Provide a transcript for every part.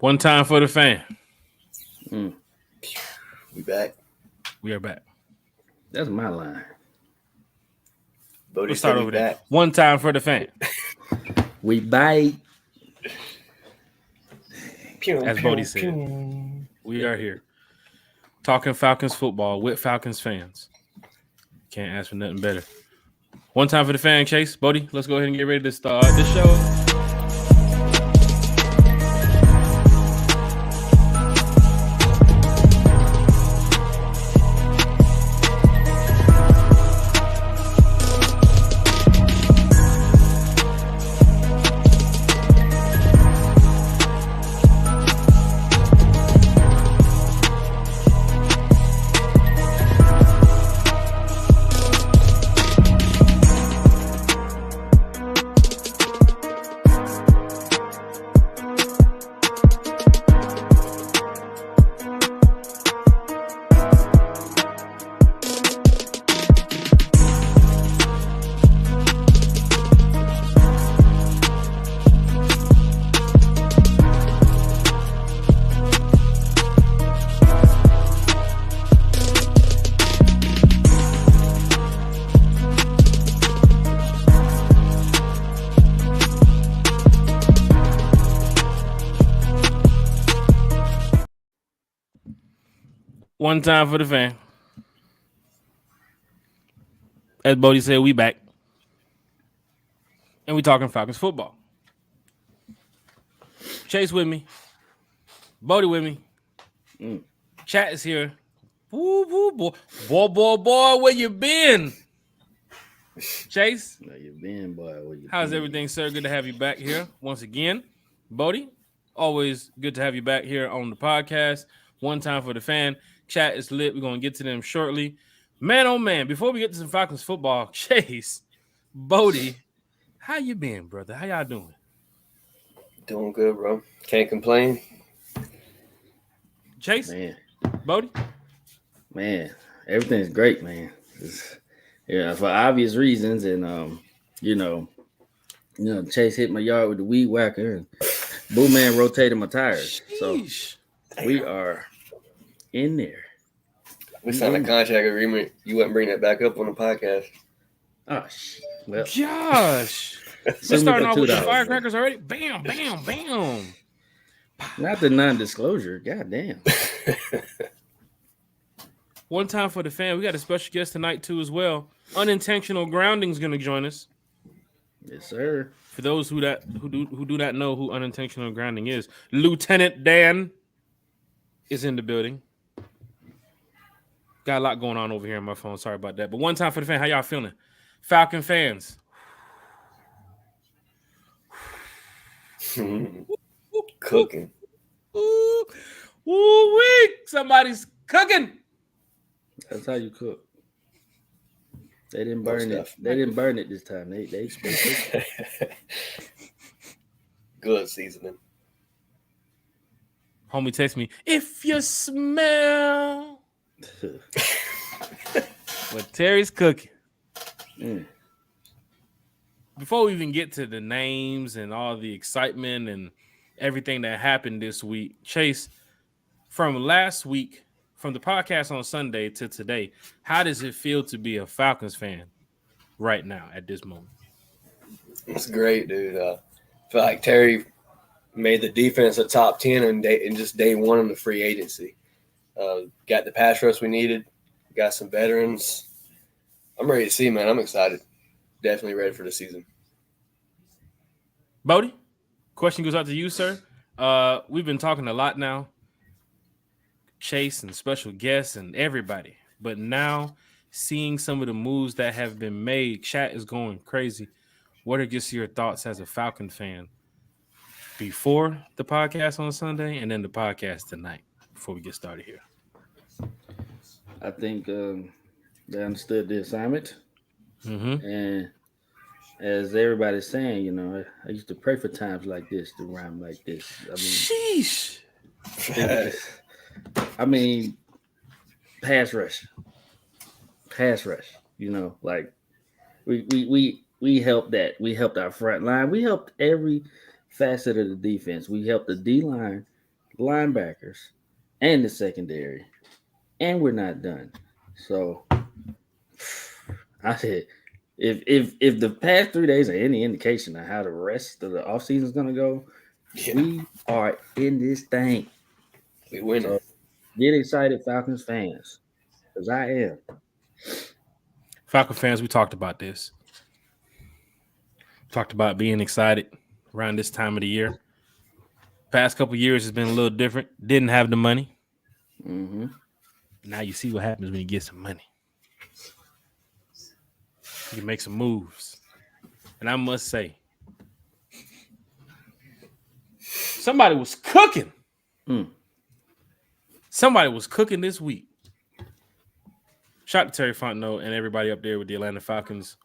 One time for the fan. We back. We are back. That's my line. Bodie Let's start said over he there. back. One time for the fan. We bite. As Bodie said, we are here talking Falcons football with Falcons fans. Can't ask for nothing better. One time for the fan, Chase. Bodie, let's go ahead and get ready to start the show. One time for the fan. As Bodie said, we back. And we talking Falcons football. Chase with me. Bodie with me. Chat is here. Woo, woo, boy. Boy, where you been? Chase? Where you been, boy? How's everything, sir? Good to have you back here once again. Bodie, always good to have you back here on the podcast. One time for the fan. Chat is lit. We're going to get to them shortly. Man, oh, man, before we get to some Falcons football, Chase, Bodie, how you been, brother? How y'all doing? Doing good, bro. Can't complain. Chase? Man. Bodie? Man, everything's great, man. Yeah, for obvious reasons. And, Chase hit my yard with the weed whacker. And Boo Man rotated my tires. Sheesh. So we are in there. We signed a contract agreement. You wouldn't bring that back up on the podcast. Oh, shit. Well, Josh. We're starting off with the firecrackers already. Bam, bam, bam. Not the non-disclosure. God damn. One time for the fan. We got a special guest tonight, too, as well. Unintentional Grounding is going to join us. Yes, sir. For those who do not know who Unintentional Grounding is, Lieutenant Dan is in the building. Got a lot going on over here on my phone. Sorry about that. But one time for the fan. How y'all feeling? Falcon fans. Cooking. Ooh, wee. Somebody's cooking. That's how you cook. They didn't burn it. They didn't burn it this time. They expect Good seasoning. Homie text me, if you smell what Terry's cooking. Before we even get to the names and all the excitement and everything that happened this week, Chase, from last week, from the podcast on Sunday to today, how does it feel to be a Falcons fan right now at this moment? It's great, dude. I feel like Terry made the defense a top 10 in just day one of the free agency. Got the pass rush we needed. Got some veterans. I'm ready to see, man. I'm excited. Definitely ready for the season. Bodie, question goes out to you, sir. We've been talking a lot now. Chase and special guests and everybody. But now seeing some of the moves that have been made, chat is going crazy. What are just your thoughts as a Falcon fan before the podcast on Sunday and then the podcast tonight before we get started here? I think they understood the assignment. And as everybody's saying, I used to pray for times like this to rhyme like this. Sheesh. Pass rush. Like we helped that. We helped our front line. We helped every facet of the defense. We helped the D line linebackers, and the secondary, and we're not done. So I said, if the past 3 days are any indication of how the rest of the offseason is gonna go, we are in this thing. We winning. So get excited, Falcons fans, because I am. Falcon fans, we talked about this. Talked about being excited around this time of the year. Past couple years has been a little different. Didn't have the money. Mm-hmm. Now you see what happens when you get some money. You can make some moves. And I must say, somebody was cooking. Somebody was cooking this week. Shout out to Terry Fontenot and everybody up there with the Atlanta Falcons,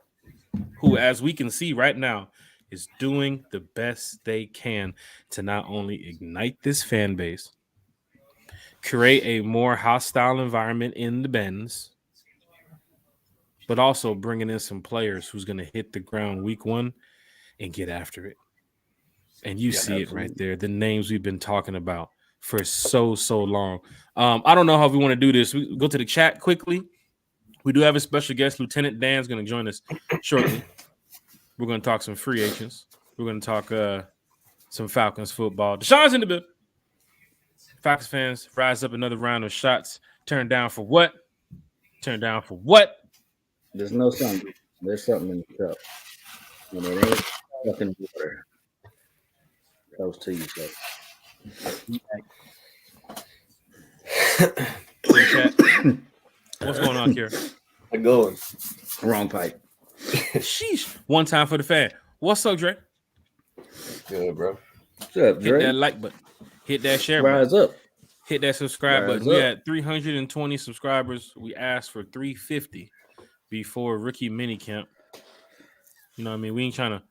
who, as we can see right now, is doing the best they can to not only ignite this fan base, create a more hostile environment in the Bends, but also bringing in some players who's going to hit the ground week one and get after it. And you see it right there, the names we've been talking about for so long. I don't know how we want to do this. We go to the chat quickly. We do have a special guest. Lieutenant Dan's going to join us shortly. We're going to talk some free agents. We're going to talk some Falcons football. Deshaun's in the building. Falcons fans, rise up another round of shots. Turn down for what? Turn down for what? There's no something. There's something in the cup. And it ain't fucking water. Close to you, so. What's going on here? I'm going. Wrong pipe. Sheesh. One time for the fan. What's up, Dre? Good, bro. What's up, Dre? Hit that like button. Hit that share Rise button. up. Hit that subscribe Rise button. We up. had 320 subscribers. We asked for 350 before rookie minicamp. You know what I mean? We ain't trying to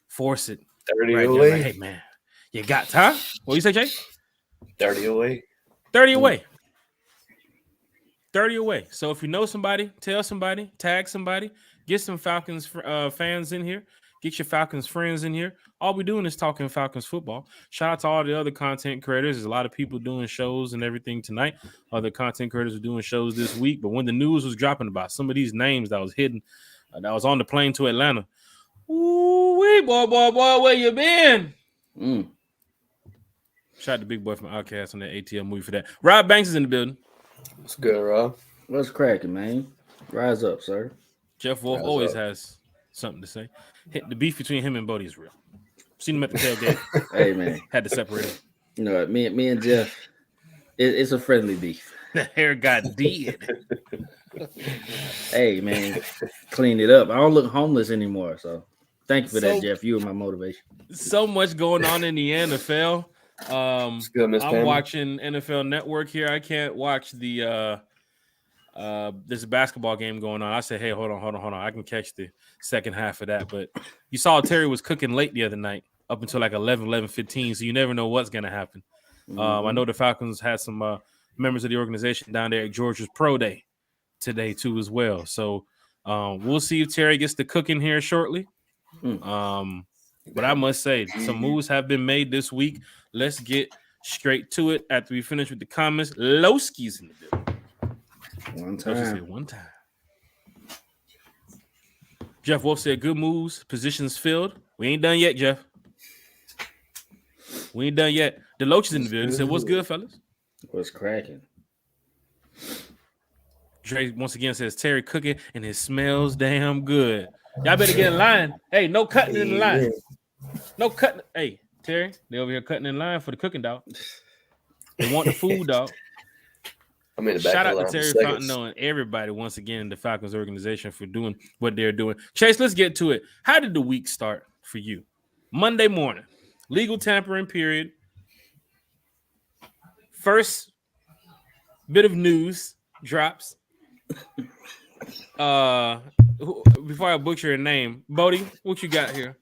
force it. 30 right away. Like, hey, man, you got time? What you say, Jay? 30 away. 30 away. 30 away. So if you know somebody, tell somebody, tag somebody, get some Falcons fans in here, get your Falcons friends in here. All we're doing is talking Falcons football. Shout out to all the other content creators. There's a lot of people doing shows and everything tonight. Other content creators are doing shows this week. But when the news was dropping about some of these names that was hidden, that was on the plane to Atlanta, ooh, boy, where you been? Shout out to Big Boy from Outkast on that ATL movie for that. Rob Banks is in the building. What's good, Rob? What's cracking, man? Rise up, sir. Jeff Wolf always has something to say. The beef between him and Bodie is real. Seen him at the tailgate. Hey, man. Had to separate him. You know what? Me and Jeff, it's a friendly beef. The hair got dead. Hey, man. Clean it up. I don't look homeless anymore, so thank you for that, Jeff. You were my motivation. So much going on in the NFL. Good, I'm watching NFL Network here. I can't watch the there's a basketball game going on. I said, hey, hold on. I can catch the second half of that. But you saw Terry was cooking late the other night up until like 11:15. So you never know what's going to happen. I know the Falcons had some members of the organization down there at Georgia's Pro Day today too as well. So we'll see if Terry gets to cooking here shortly. But I must say, some moves have been made this week. Let's get straight to it after we finish with the comments. Lowski's in the building. One time. Jeff Wolf said, good moves, positions filled. We ain't done yet, Jeff. We ain't done yet. The Loach is in the building. He said, what's good, fellas? What's cracking? Dre once again says, Terry cooking, and it smells damn good. Y'all better get in line. Hey, no cutting in the line. No cutting. Hey, Terry, they over here cutting in line for the cooking, dog. They want the food, dog. I'm in the back. Shout out to Terry Fontenot and everybody once again in the Falcons organization for doing what they're doing. Chase, let's get to it. How did the week start for you? Monday morning, legal tampering period. First bit of news drops. Before I butcher your name, Bodie, what you got here?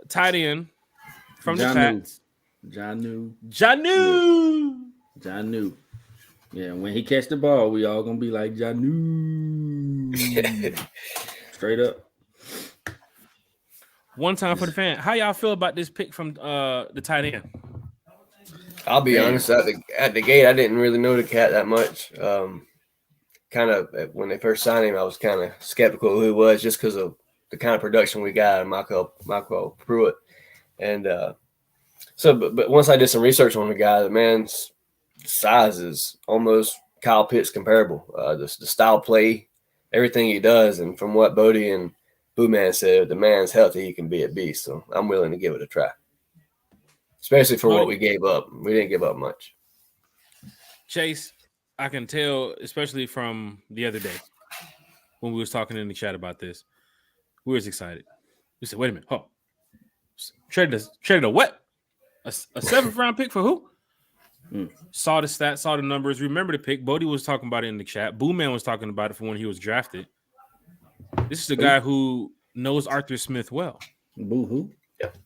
Tight end from the Pats. Jonnu. Yeah, when he catch the ball, we all gonna be like Jonnu. Straight up. One time for the fan. How y'all feel about this pick from the tight end? I'll be honest. At the gate, I didn't really know the cat that much. Kind of when they first signed him, I was kind of skeptical of who he was just because of the kind of production we got in Michael Pruitt. And but once I did some research on the guy, the man's size is almost Kyle Pitts comparable. The style play, everything he does, and from what Bodie and Boo Man said, the man's healthy, he can be a beast. So I'm willing to give it a try. Especially for what we gave up. We didn't give up much. Chase, I can tell, especially from the other day when we was talking in the chat about this, we was excited. We said, wait a minute. Oh, traded a what? A 7th round pick for who? Saw the stats, saw the numbers. Remember the pick. Bodie was talking about it in the chat. Boo Man was talking about it from when he was drafted. This is a guy who knows Arthur Smith well. Boo-hoo. Yep.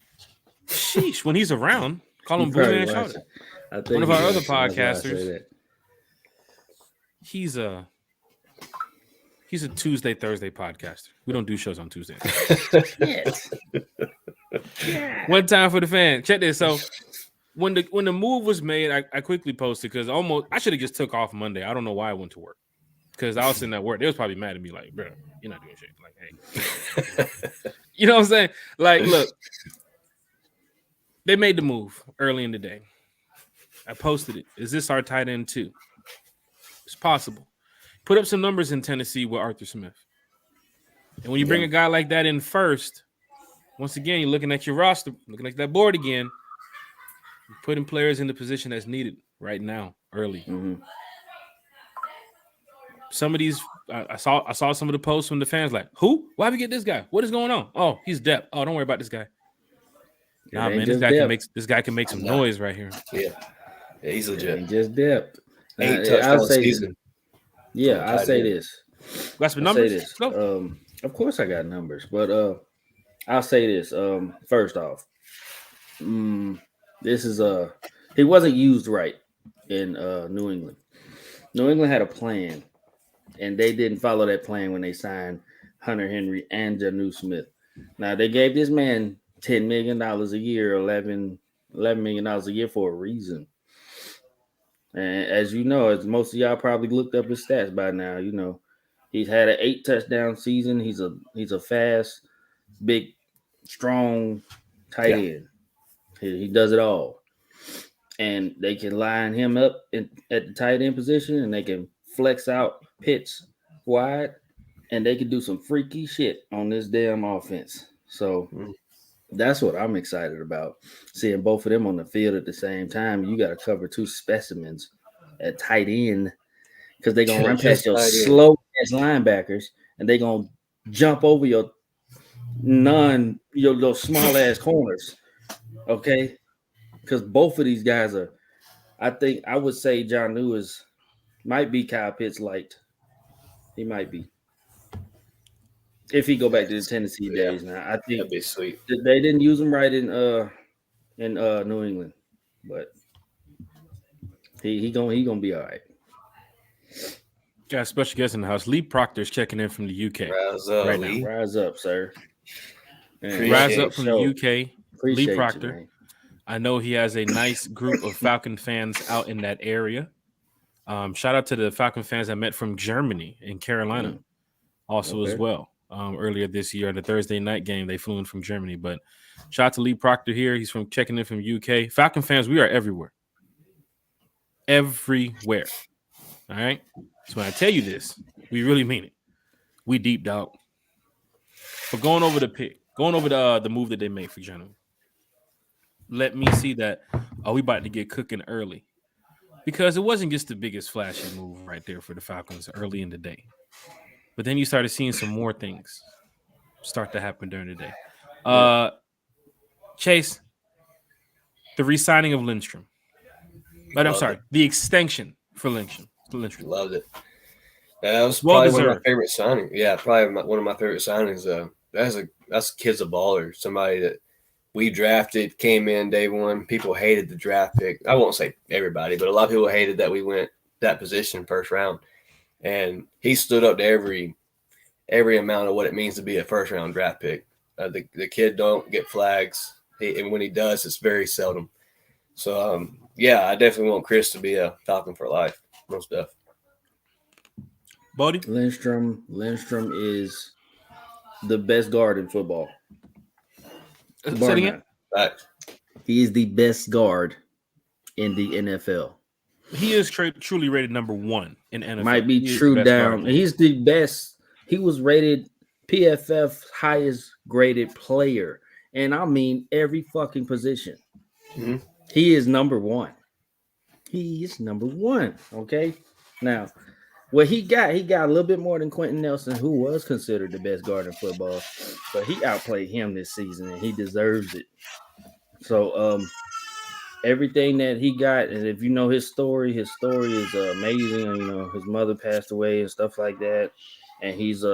Sheesh. When he's around, call him Boo Man Shouter. One of our other podcasters. He's a Tuesday, Thursday podcaster. We don't do shows on Tuesday. One time for the fan. Check this. So when the move was made, I quickly posted because I should have just took off Monday. I don't know why I went to work because I was sitting at work. They was probably mad at me like, bro, you're not doing shit. Like, hey, you know what I'm saying? Like, look, they made the move early in the day. I posted it. Is this our tight end too? It's possible. Put up some numbers in Tennessee with Arthur Smith. And when you bring a guy like that in first, once again, you're looking at your roster, looking at that board again, putting players in the position that's needed right now, early. Mm-hmm. Some of these, I saw some of the posts from the fans like, who? Why we get this guy? What is going on? Oh, he's depth. Oh, don't worry about this guy. Nah, man, this guy can make some noise right here. Yeah, he's legit. Ain't just depth. 8 touchdown season. Yeah, I'll say this. Got some numbers? Of course I got numbers, but I'll say this. First off, this is he wasn't used right in New England. New England had a plan, and they didn't follow that plan when they signed Hunter Henry and Jonnu Smith. Now they gave this man $10 million a year, $11 million a year for a reason. And as you know, as most of y'all probably looked up his stats by now, you know, he's had an 8 touchdown season. He's a fast, big, strong tight end. He does it all. And they can line him up at the tight end position, and they can flex out Pitts wide, and they can do some freaky shit on this damn offense. So that's what I'm excited about, seeing both of them on the field at the same time. You got to cover 2 specimens at tight end because they're going to run past your slow-ass linebackers, and they're going to jump over your those small-ass corners, okay? Because both of these guys are – I would say Jonnu might be Kyle Pitts light. He might be. If he go back to the Tennessee days now, I think that'd be sweet. They didn't use him right in New England, but he gonna be all right. Got a special guest in the house. Lee Proctor's checking in from the UK. Rise up, right Lee. Now. Rise up, sir. Rise up from the UK. Appreciate Lee Proctor. You, I know he has a nice group of Falcon fans out in that area. Shout out to the Falcon fans I met from Germany and Carolina also as well. Earlier this year, the Thursday night game, they flew in from Germany. But shout out to Lee Proctor here. He's checking in from UK. Falcon fans, we are everywhere. Everywhere. All right? So when I tell you this, we really mean it. We deep, dog. But going over the move that they made for Jonnu, let me see that, we about to get cooking early. Because it wasn't just the biggest flashy move right there for the Falcons early in the day. But then you started seeing some more things start to happen during the day. Chase, the re-signing of Lindstrom. But I'm sorry, the extension for Lindstrom. Loved it. That was probably one of my favorite signings. Yeah, probably one of my favorite signings. That's kid's a baller. Somebody that we drafted, came in day one. People hated the draft pick. I won't say everybody, but a lot of people hated that we went that position first round. And he stood up to every amount of what it means to be a first-round draft pick. The kid don't get flags. And when he does, it's very seldom. So, yeah, I definitely want Chris to be a Falcon for life. Most stuff. Bodie? Lindstrom is the best guard in football. Say it again. Right. He is the best guard in the NFL. He is truly rated number 1 in NFL. Might be true down. He's the best. He was rated PFF highest graded player. And I mean every fucking position. Mm-hmm. He is number 1. He is number 1. Okay. Now, what he got a little bit more than Quentin Nelson, who was considered the best guard in football, but he outplayed him this season and he deserves it. So everything that he got, and if you know his story is amazing. You know, his mother passed away and stuff like that, and he's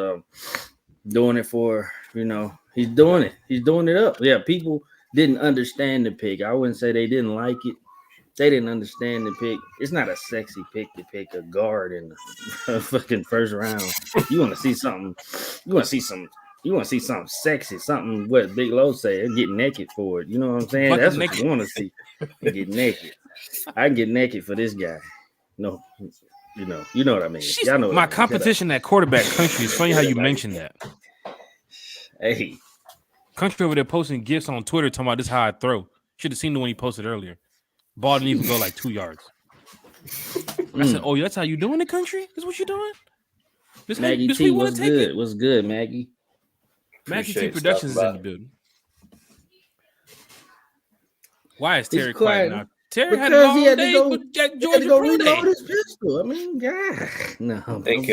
doing it for, you know, he's doing it up. Yeah, people didn't understand the pick. I wouldn't say they didn't like it. They didn't understand the pick. It's not a sexy pick to pick a guard in the fucking first round. You want to see something. You want to see something sexy. Something what Big Low said. Get naked for it. You know what I'm saying? That's what you want to see. Get naked. I can get naked for this guy. No, you know what I mean. Y'all know my competition at quarterback country. It's funny how you mentioned that. Hey, country over there posting gifs on Twitter talking about this how I throw. Should have seen the one he posted earlier. Ball didn't even go like 2 yards. I said, "Oh, that's how you doing it, country? This what you doing?" This Maggie T, what's good? What's good, Maggie? Maggie T Productions is in the building. Why is Terry quiet now? Terry had a long day with Georgia reload his pistol. I mean, God, no. I think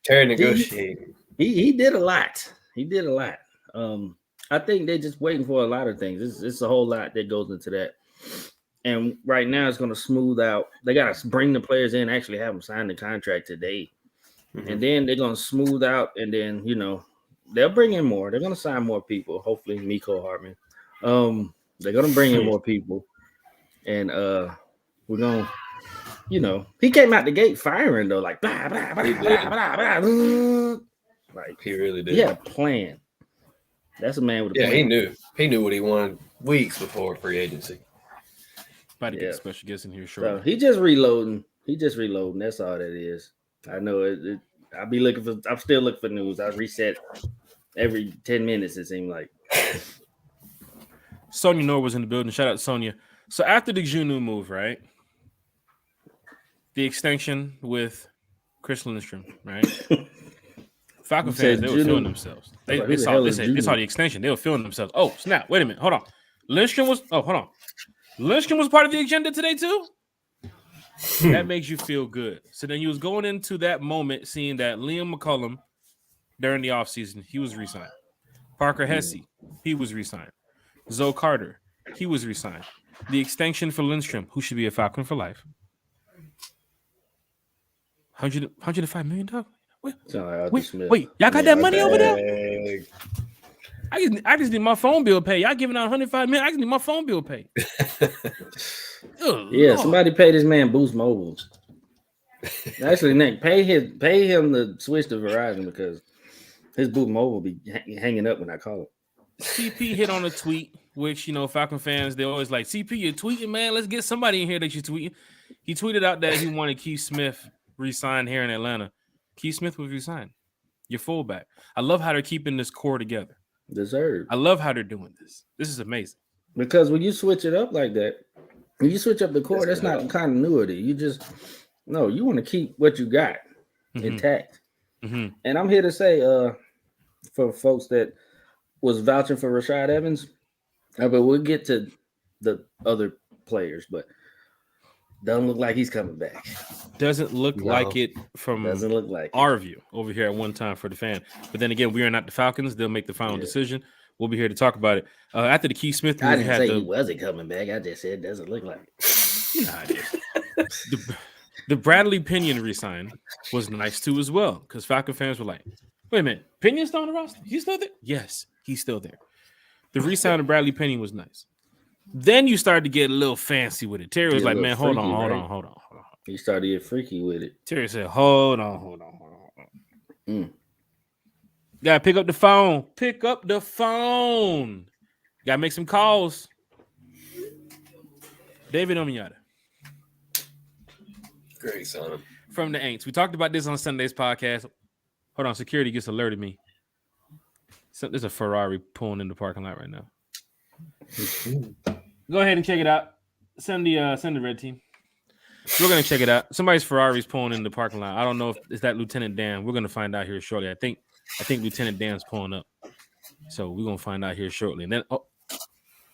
Terry negotiated. He did a lot. I think they're just waiting for a lot of things. It's a whole lot that goes into that. And right now it's going to smooth out. They got to bring the players in, actually have them sign the contract today. Mm-hmm. And then they're going to smooth out. And then, you know, they'll bring in more. They're going to sign more people. Hopefully, Miko Hartman. They're going to bring in more people. And we're going to, you know, he came out the gate firing, though, like, blah, blah, blah, blah, blah, blah, blah. Like, he really did. He had a plan. That's a man with a plan. He knew what he wanted weeks before free agency. About to get a special guest in here shortly. So he just reloading. That's all that is. I know it. I'm still looking for news. I reset every 10 minutes, it seemed like. Sonia Noor was in the building. Shout out to Sonia. So after the Juju move, right? The extension with Chris Lindstrom, right? Falcon fans, they were feeling themselves. They saw the extension. They were feeling themselves. Oh, snap. Wait a minute. Hold on. Lindstrom was part of the agenda today, too? That makes you feel good. So then you was going into that moment seeing that Liam McCullum during the offseason, he was re-signed. Parker Hesse, he was re-signed. Zoe Carter, he was re-signed. The extension for Lindstrom, who should be a Falcon for life. $105 million? Wait, y'all got that money over there? I just need my phone bill paid. Y'all giving out $105 million. I just need my phone bill paid. Yeah, somebody pay this man Boost Mobile. Actually, Nick, pay him to switch to Verizon because his Boost Mobile be hanging up when I call him. CP hit on a tweet, which, you know, Falcon fans, they always like, CP, you're tweeting, man. Let's get somebody in here that you're tweeting. He tweeted out that he wanted Keith Smith re-signed here in Atlanta. Keith Smith was re-signed. Your fullback. I love how they're keeping this core together. Deserved. I love how they're doing this. This is amazing. Because when you switch it up like that, when you switch up the core, that's not continuity. You want to keep what you got intact. Mm-hmm. And I'm here to say, for folks that was vouching for Rashad Evans, but we'll get to the other players, but doesn't look like he's coming back. Doesn't look like it from our view over here at One Time for the Fan. But then again, we are not the Falcons. They'll make the final decision. We'll be here to talk about it. After the Keith Smith, I didn't say he wasn't coming back. I just said it doesn't look like it. You know how it is. The Bradley Pinion re-sign was nice too as well, because Falcon fans were like, wait a minute, Pinion's still on the roster? He's still there? Yes, he's still there. The re-sign of Bradley Pinion was nice. Then you started to get a little fancy with it. Terry was like, man, hold on. He started to get freaky with it. Terry said, hold on. Gotta pick up the phone. Gotta make some calls. David Onyemata. Great son. From the Aints. We talked about this on Sunday's podcast. Hold on, security just alerted me. There's a Ferrari pulling in the parking lot right now. Go ahead and check it out. Send the red team. We're gonna check it out. Somebody's Ferrari's pulling in the parking lot. I don't know if it's that Lieutenant Dan. We're gonna find out here shortly. I think Lieutenant Dan's pulling up. So we're gonna find out here shortly. And then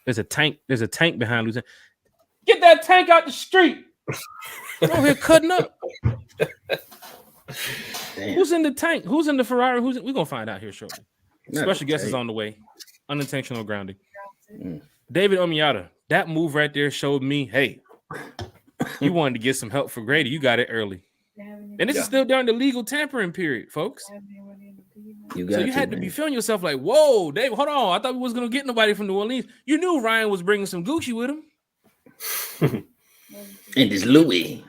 there's a tank. There's a tank behind Lieutenant. Get that tank out the street. We're over here cutting up. Damn. Who's in the tank? Who's in the Ferrari? We're gonna find out here shortly. Special guest is on the way. Unintentional grounding. David Onyemata. That move right there showed me, hey, you wanted to get some help for Grady. You got it early. And this is still during the legal tampering period, folks. So you had to be feeling yourself like, whoa, David, hold on. I thought we wasn't gonna get nobody from New Orleans. You knew Ryan was bringing some Gucci with him. In this Louis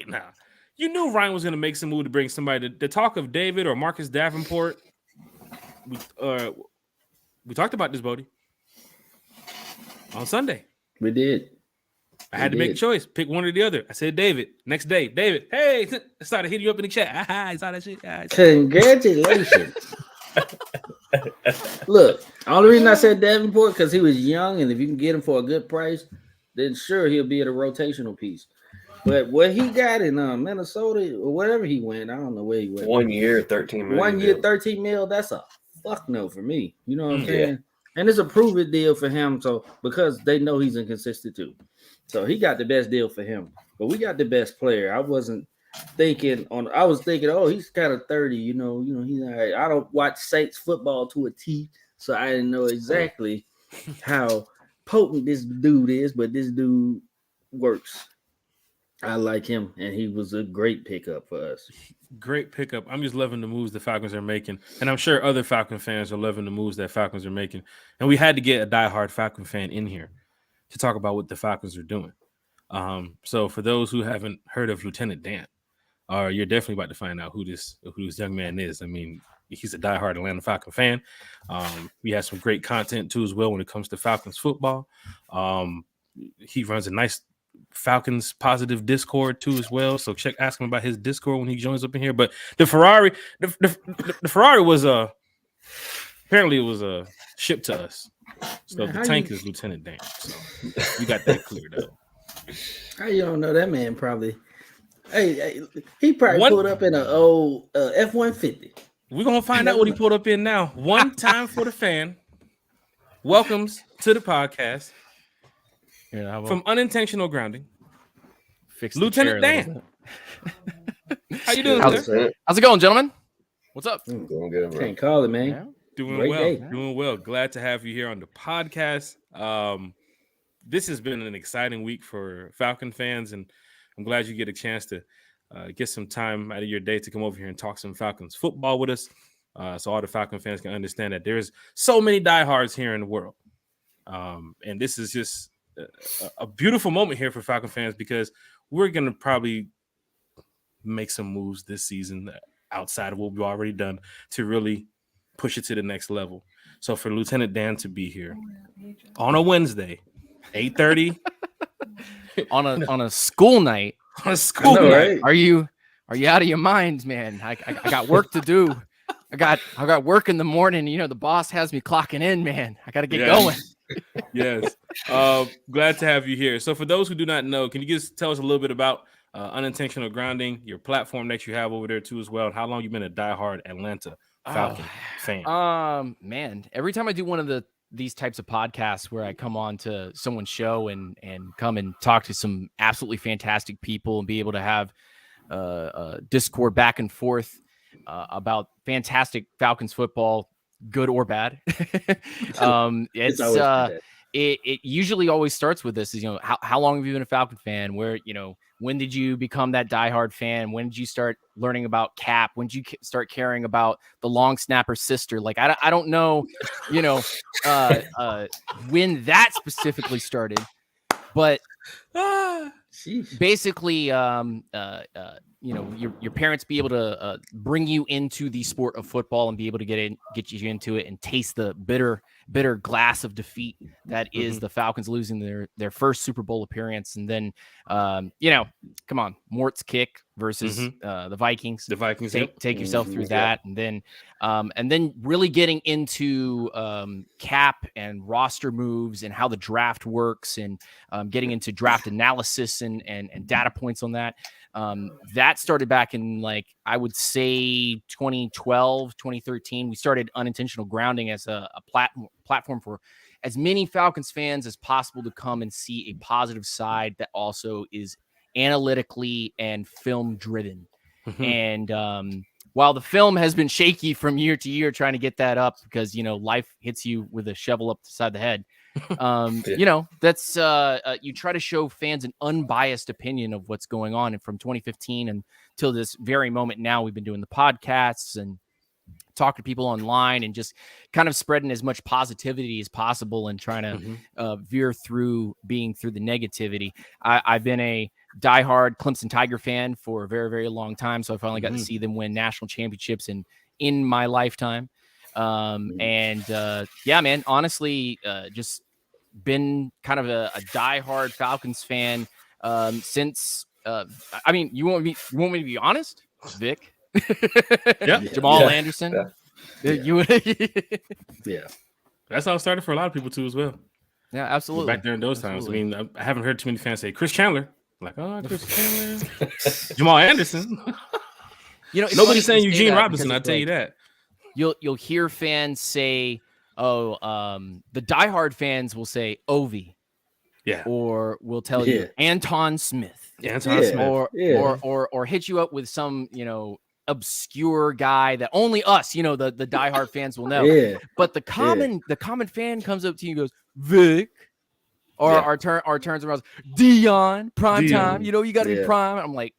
now. You knew Ryan was gonna make some move to bring somebody. The talk of David or Marcus Davenport. We talked about this, Bodie, on Sunday. We did. I had to make a choice. Pick one or the other. I said David. Next day, David. Hey, I started hitting you up in the chat. I saw that shit. Congratulations. Look, only reason I said Davenport because he was young, and if you can get him for a good price, then sure he'll be at a rotational piece. But what he got in Minnesota or wherever he went, I don't know where he went. 1 year, 13 million. 1 year, 13 mil. That's a fuck no for me. You know what I'm saying? And it's a prove-it deal for him. So because they know he's inconsistent too. So he got the best deal for him. But we got the best player. I was thinking, oh, he's kind of 30, you know, he's all right. I don't watch Saints football to a T, so I didn't know exactly how potent this dude is, but this dude works. I like him, and he was a great pickup for us. Great pickup. I'm just loving the moves the Falcons are making, and I'm sure other Falcon fans are loving the moves that Falcons are making. And we had to get a diehard Falcon fan in here to talk about what the Falcons are doing. So for those who haven't heard of Lieutenant Dan, you're definitely about to find out who this young man is. I mean, he's a diehard Atlanta Falcon fan. We have some great content too as well when it comes to Falcons football. He runs a nice Falcons positive Discord too as well. So ask him about his Discord when he joins up in here. But the Ferrari was apparently it was shipped to us. So the tank is Lieutenant Dan. So we got that cleared up. How you don't know that man probably? Hey, he probably pulled up in an old F-150. We're gonna find out what he pulled up in now. One time for the fan. Welcomes to the podcast. From Unintentional Grounding. Lieutenant Dan. How you doing, sir? How's it going, gentlemen? What's up? Doing good, bro. Can't call it, man. Yeah. Doing well. Glad to have you here on the podcast. This has been an exciting week for Falcon fans, and I'm glad you get a chance to get some time out of your day to come over here and talk some Falcons football with us, so all the Falcon fans can understand that there's so many diehards here in the world. And this is just a beautiful moment here for Falcon fans because we're going to probably make some moves this season outside of what we've already done to really push it to the next level. So for Lieutenant Dan to be here on a Wednesday, 8:30 on a school night. On a school night. Right? Are you out of your minds, man? I got work to do. I got work in the morning. You know, the boss has me clocking in, man. I got to get going. Yes. Glad to have you here. So for those who do not know, can you just tell us a little bit about Unintentional Grounding, your platform that you have over there too as well, and how long you've been a diehard Atlanta Falcon fan? Man, every time I do one of these types of podcasts where I come on to someone's show and come and talk to some absolutely fantastic people and be able to have Discord back and forth about fantastic Falcons football, good or bad. It usually always starts with this is, you know, how long have you been a Falcon fan? Where, you know, when did you become that diehard fan? When did you start learning about Cap? When did you start caring about the long snapper sister? Like, I don't know, you know, when that specifically started, but basically, you know, your parents be able to bring you into the sport of football and be able to get you into it and taste the bitter bitter glass of defeat that is the Falcons losing their first Super Bowl appearance. And then, come on, Mort's kick versus the Vikings. The Vikings take yourself through that. And then really getting into cap and roster moves and how the draft works, and getting into draft analysis and data points on that. That started back in, like, I would say 2012, 2013. We started Unintentional Grounding as a platform for as many Falcons fans as possible to come and see a positive side that also is analytically and film driven. And while the film has been shaky from year to year trying to get that up because, life hits you with a shovel up the side of the head, that's you try to show fans an unbiased opinion of what's going on. And from 2015 until this very moment now, we've been doing the podcasts and talking to people online and just kind of spreading as much positivity as possible and trying to veer through the negativity. I've been a diehard Clemson Tiger fan for a very, very long time. So I finally got to see them win national championships in my lifetime. Yeah, man, honestly, just been kind of a diehard Falcons fan since. You want me to be honest, Vic? Yeah, Jamal Anderson. Yeah. That's how it started for a lot of people too, as well. Yeah, absolutely. Back there in those times, I haven't heard too many fans say Chris Chandler. Like, oh, Chris Chandler, Jamal Anderson. Nobody's saying Eugene Robinson. I'll tell you that. You'll hear fans say, the diehard fans will say Ovi. Yeah. Or we'll tell you Anton Smith. Or hit you up with some, obscure guy that only us, the diehard fans will know. Yeah. But the common fan comes up to you and goes, Vic. Or turns around, Dion, prime time. You got to be prime. I'm like,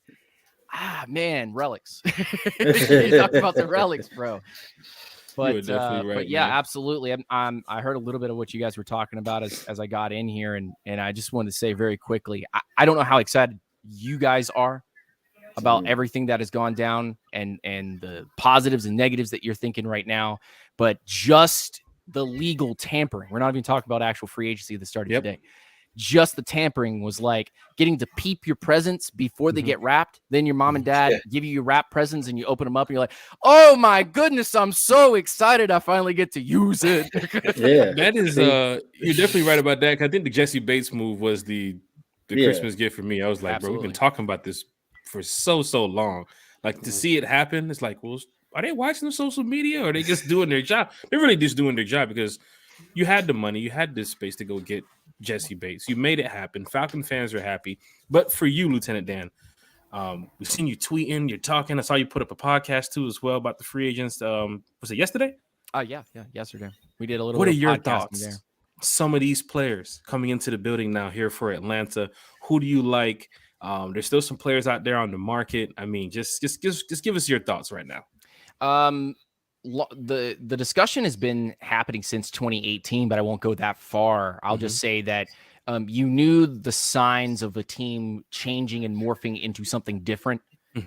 man, relics. You talk about the relics, bro. But yeah, absolutely. I heard a little bit of what you guys were talking about as I got in here, and I just wanted to say very quickly, I don't know how excited you guys are about everything that has gone down and the positives and negatives that you're thinking right now, but just the legal tampering. We're not even talking about actual free agency that started today. Just the tampering was like getting to peep your presents before they get wrapped. Then your mom and dad give you your wrap presents and you open them up and you're like, oh my goodness, I'm so excited. I finally get to use it. That is, you're definitely right about that. I think the Jesse Bates move was the Christmas gift for me. I was like, bro, we've been talking about this for so long. Like to see it happen, it's like, well, are they watching the social media or are they just doing their job? They're really just doing their job because you had the money, you had this space to go get Jesse Bates. You made it happen. Falcon fans are happy. But for you, Lieutenant Dan, we've seen you tweeting, you're talking. I saw you put up a podcast too as well about the free agents. Was it yesterday? Yeah, yesterday. We did a little. What are your thoughts? There. Some of these players coming into the building now here for Atlanta. Who do you like? There's still some players out there on the market. I mean, just give us your thoughts right now. The discussion has been happening since 2018, but I won't go that far. I'll just say that you knew the signs of a team changing and morphing into something different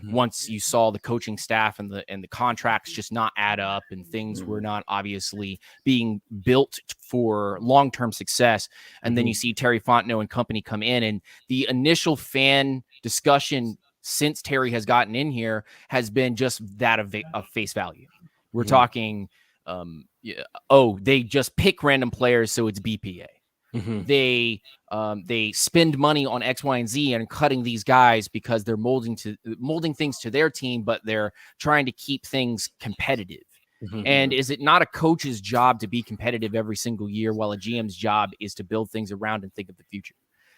once you saw the coaching staff and the contracts just not add up and things were not obviously being built for long-term success. And then you see Terry Fontenot and company come in, and the initial fan discussion since Terry has gotten in here has been just that of face value. We're talking, they just pick random players, so it's BPA. They spend money on X, Y, and Z and cutting these guys because they're molding things to their team, but they're trying to keep things competitive. And is it not a coach's job to be competitive every single year while a GM's job is to build things around and think of the future?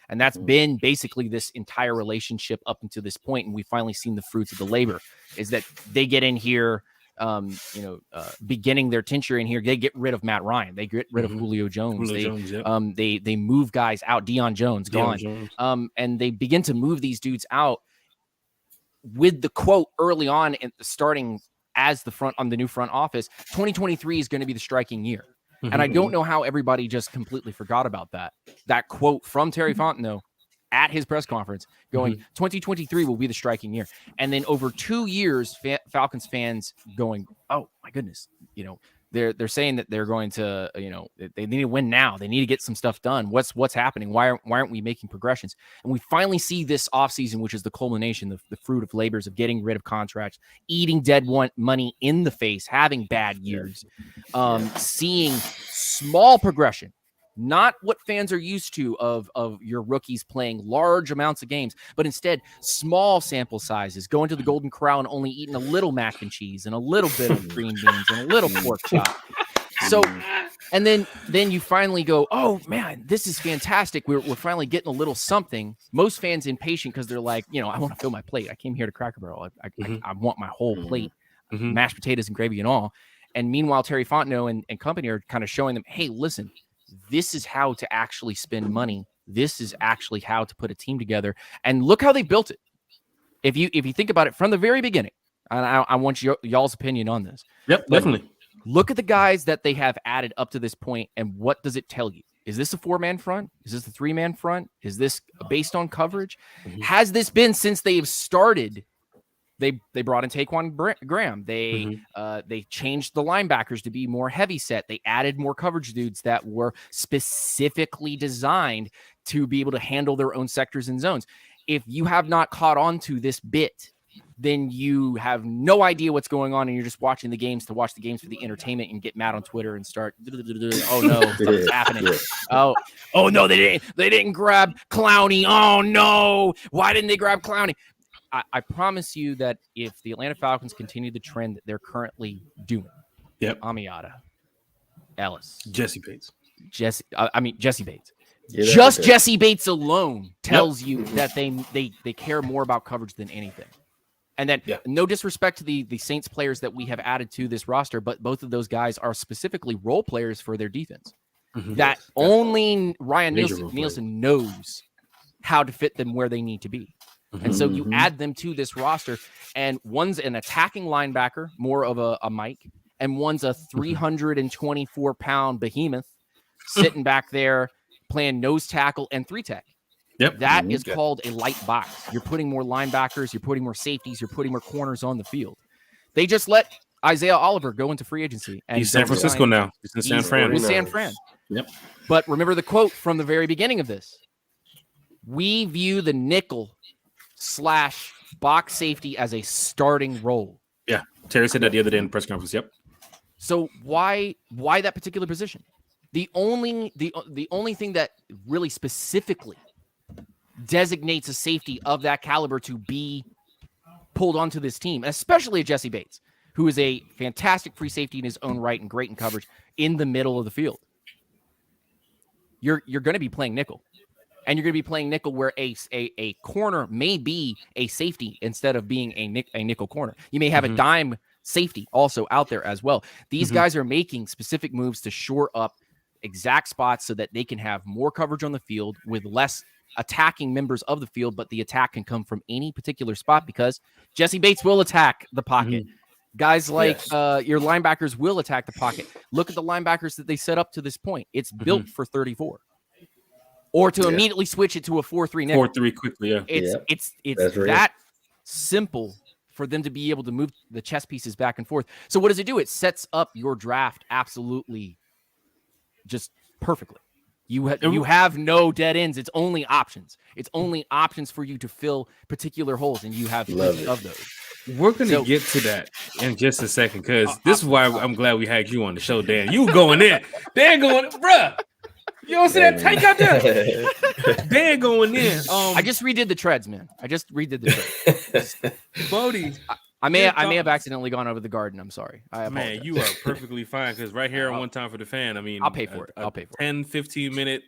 And that's been basically this entire relationship up until this point. And we've finally seen the fruits of the labor is that they get in here, beginning their tenure in here, they get rid of Matt Ryan. They get rid of Julio Jones. They move guys out. Deion Jones gone. And they begin to move these dudes out with the quote early on in starting as the front on the new front office. 2023 is going to be the striking year. And I don't know how everybody just completely forgot about that quote from Terry Fontenot at his press conference going, 2023 will be the striking year. And then over 2 years, Falcons fans going, oh my goodness, they're saying that they're going to, they need to win now. They need to get some stuff done. What's happening? Why aren't we making progressions? And we finally see this offseason, which is the culmination, the fruit of labors of getting rid of contracts, eating dead money in the face, having bad years, seeing small progression. Not what fans are used to of your rookies playing large amounts of games, but instead small sample sizes, going to the Golden Corral and only eating a little mac and cheese and a little bit of green beans and a little pork chop. So, and then you finally go, oh man, this is fantastic. We're finally getting a little something. Most fans impatient because they're like, I want to fill my plate. I came here to Cracker Barrel. I want my whole plate, mashed potatoes and gravy and all. And meanwhile, Terry Fontenot and company are kind of showing them, hey, listen, this is how to actually spend money. This is actually how to put a team together. And look how they built it. If you think about it from the very beginning, and I want y'all's opinion on this. Yep, definitely. Look at the guys that they have added up to this point, and what does it tell you? Is this a 4-man front? Is this a 3-man front? Is this based on coverage? Has this been since they've started? They brought in Taquan Graham. They changed the linebackers to be more heavy set. They added more coverage dudes that were specifically designed to be able to handle their own sectors and zones. If you have not caught on to this bit, then you have no idea what's going on, and you're just watching the games to watch the games for the entertainment and get mad on Twitter and start, oh no, something's happening. Oh no, they didn't grab Clowney. Oh no, why didn't they grab Clowney? I promise you that if the Atlanta Falcons continue the trend that they're currently doing, Amiata, Ellis, Jesse Bates. Jesse Bates. Just Jesse Bates alone tells you that they care more about coverage than anything. And then no disrespect to the Saints players that we have added to this roster, but both of those guys are specifically role players for their defense. That only Ryan Nielsen knows how to fit them where they need to be. And so you add them to this roster, and one's an attacking linebacker, more of a Mike, and one's a 324-pound behemoth sitting back there playing nose tackle and 3-tech. That is called a light box. You're putting more linebackers, you're putting more safeties, you're putting more corners on the field. They just let Isaiah Oliver go into free agency. And he's San Francisco now. He's in San Fran. He's San Fran. Yep. But remember the quote from the very beginning of this. We view the nickel / box safety as a starting role. Yeah. Terry said that the other day in the press conference. Yep. So why that particular position? The only thing that really specifically designates a safety of that caliber to be pulled onto this team, especially a Jesse Bates, who is a fantastic free safety in his own right and great in coverage in the middle of the field. You're going to be playing nickel. And you're going to be playing nickel where a corner may be a safety instead of being a nickel corner. You may have a dime safety also out there as well. These guys are making specific moves to shore up exact spots so that they can have more coverage on the field with less attacking members of the field, but the attack can come from any particular spot because Jesse Bates will attack the pocket. Guys like your linebackers will attack the pocket. Look at the linebackers that they set up to this point. It's built for 34. Or to immediately switch it to a 4-3 nickel. 4-3 quickly, It's that simple for them to be able to move the chess pieces back and forth. So what does it do? It sets up your draft absolutely just perfectly. You have no dead ends. It's only options. It's only options for you to fill particular holes, and you have plenty of those. We're going to get to that in just a second because this is why I'm glad we had you on the show, Dan. You going in. Dan going, bruh. You don't see that tank out there? Dan going in. I just redid the treads, man. I just redid the treads. Bodie. I may have accidentally gone over the garden. I'm sorry. I apologize. Man, you are perfectly fine because right here on One Time for the Fan, I mean, I'll pay for it. I'll pay for 10-15 minute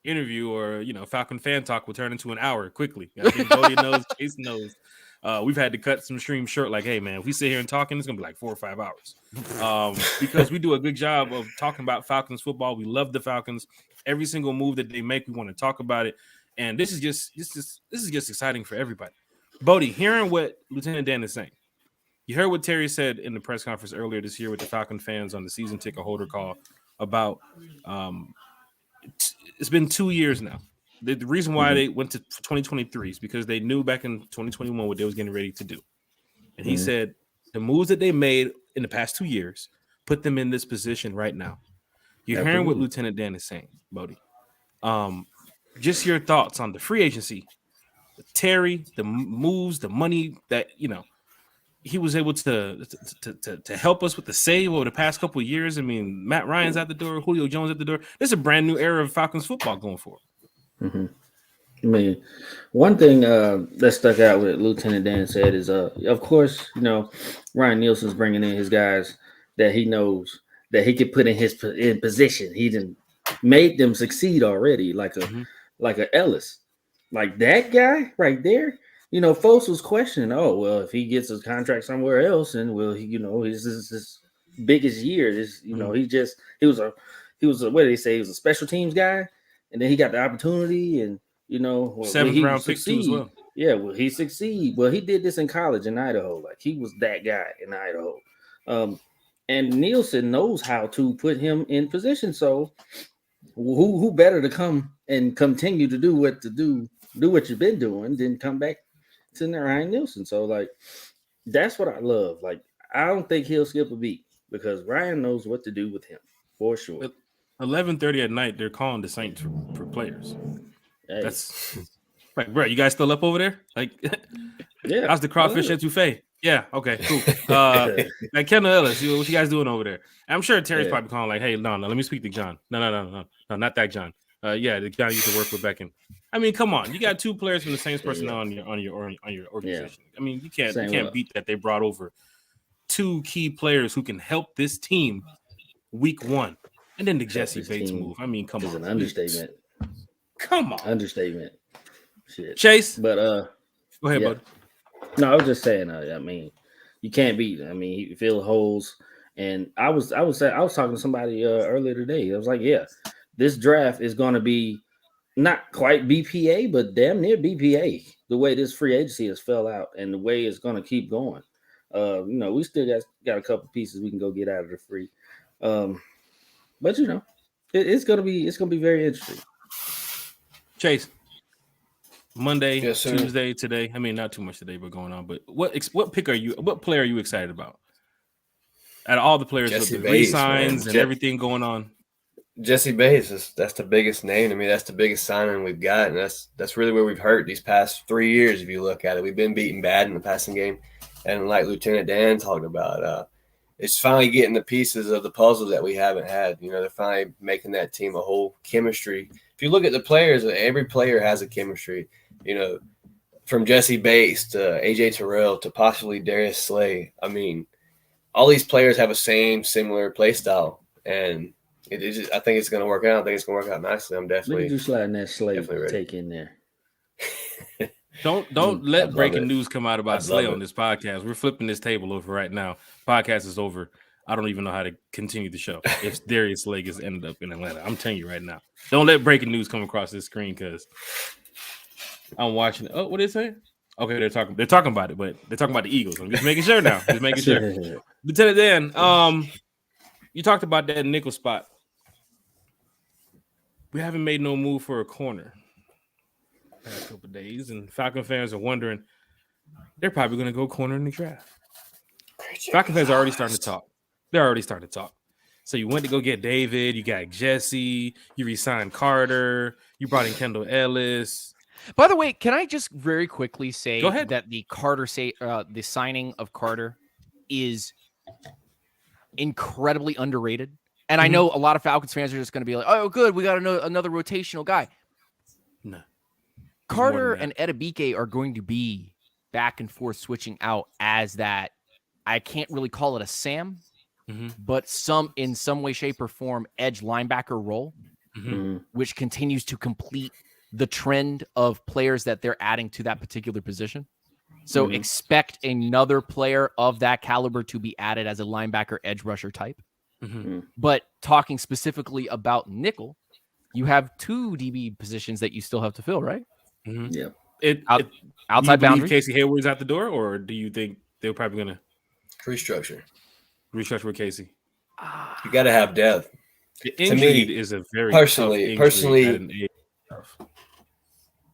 interview or Falcon fan talk will turn into an hour quickly. I think Bodie knows, Chase knows. We've had to cut some streams short. Like, hey man, if we sit here and talking, it's gonna be like 4 or 5 hours. Because we do a good job of talking about Falcons football. We love the Falcons. Every single move that they make, we want to talk about it. And this is just exciting for everybody. Bodie, hearing what Lieutenant Dan is saying, you heard what Terry said in the press conference earlier this year with the Falcon fans on the season ticket holder call about it's been 2 years now. The reason why they went to 2023 is because they knew back in 2021 what they was getting ready to do. And he said the moves that they made in the past 2 years put them in this position right now. You're hearing what Lieutenant Dan is saying, Bodie. Just your thoughts on the free agency, Terry, the moves, the money that he was able to help us with the save over the past couple of years. I mean, Matt Ryan's at the door, Julio Jones at the door. This is a brand new era of Falcons football going forward. Mm-hmm. I mean, one thing that stuck out with Lieutenant Dan said is, of course, Ryan Nielsen's bringing in his guys that he knows that he could put in position. He done made them succeed already, like a Ellis, like that guy right there. Folks was questioning, oh, well, if he gets his contract somewhere else, and will he, this is his biggest year. This, he was a what did they say? He was a special teams guy, and then he got the opportunity, and 7th round pick too as well. Yeah, will he succeed? Well, he did this in college in Idaho. Like he was that guy in Idaho. And Nielsen knows how to put him in position. So who better to come and continue to do what you've been doing than come back to Ryan Nielsen. So like that's what I love. Like I don't think he'll skip a beat because Ryan knows what to do with him for sure. 11:30 at night, they're calling the Saints for players. Hey. That's like, bro, you guys still up over there? Like, yeah, how's the crawfish etouffee? Yeah, okay, cool. Like Kendall Ellis, what you guys doing over there? I'm sure Terry's probably calling like, hey, no, let me speak to John. No, not that John. Yeah, the guy used to work with back in. I mean, come on, you got 2 players from the Saints personnel on your organization. Yeah. I mean, you can't beat that. They brought over 2 key players who can help this team week 1, and then the Jesse Bates move. I mean, come on, an understatement. Come on, understatement. Shit, Chase. But go ahead, bud. No, I was just saying. I mean, you can't beat. I mean, he filled holes, and I was talking to somebody earlier today. I was like, yeah, this draft is going to be not quite BPA, but damn near BPA. The way this free agency has fell out, and the way it's going to keep going. We still got a couple pieces we can go get out of the free, but it's gonna be very interesting. Chase, Monday, Tuesday, today. I mean, not too much today, but going on. But what player are you excited about? Out of all the players with the re-signs and everything going on, Jesse Bates that's the biggest name to me. That's the biggest signing we've got, and that's really where we've hurt these past 3 years. If you look at it, we've been beaten bad in the passing game, and like Lieutenant Dan talked about, it's finally getting the pieces of the puzzle that we haven't had. They're finally making that team a whole chemistry. If you look at the players, every player has a chemistry. From Jesse Bates to AJ Terrell to possibly Darius Slay. I mean, all these players have a similar play style, and I think it's going to work out. I think it's going to work out nicely. I'm definitely. Look at you sliding that Slay take in there. Don't let breaking news come out about Slay on this podcast. We're flipping this table over right now. Podcast is over. I don't even know how to continue the show if Darius Slay has ended up in Atlanta. I'm telling you right now. Don't let breaking news come across this screen because I'm watching it. Oh, what did it say? Okay, they're talking about it, but they're talking about the Eagles. I'm just making sure now. Just making sure. Lieutenant Dan, you talked about that nickel spot. We haven't made no move for a corner past couple of days, and Falcon fans are wondering. They're probably going to go corner in the draft. Falcon fans are already starting to talk. They're already starting to talk. So you went to go get David. You got Jesse. You re-signed Carter. You brought in Kendall Ellis. By the way, can I just very quickly say that the signing of Carter is incredibly underrated? And I know a lot of Falcons fans are just going to be like, "Oh, good, we got another rotational guy." No, Carter and Edabike are going to be back and forth switching out as that. I can't really call it a Sam, but in some way, shape, or form, edge linebacker role, which continues to complete the trend of players that they're adding to that particular position. So expect another player of that caliber to be added as a linebacker edge rusher type. But talking specifically about nickel, you have 2 DB positions that you still have to fill, right? Yeah. Outside boundary. Casey Hayward's out the door, or do you think they're probably going to restructure with Casey? You got to have depth. The injury is a very personally.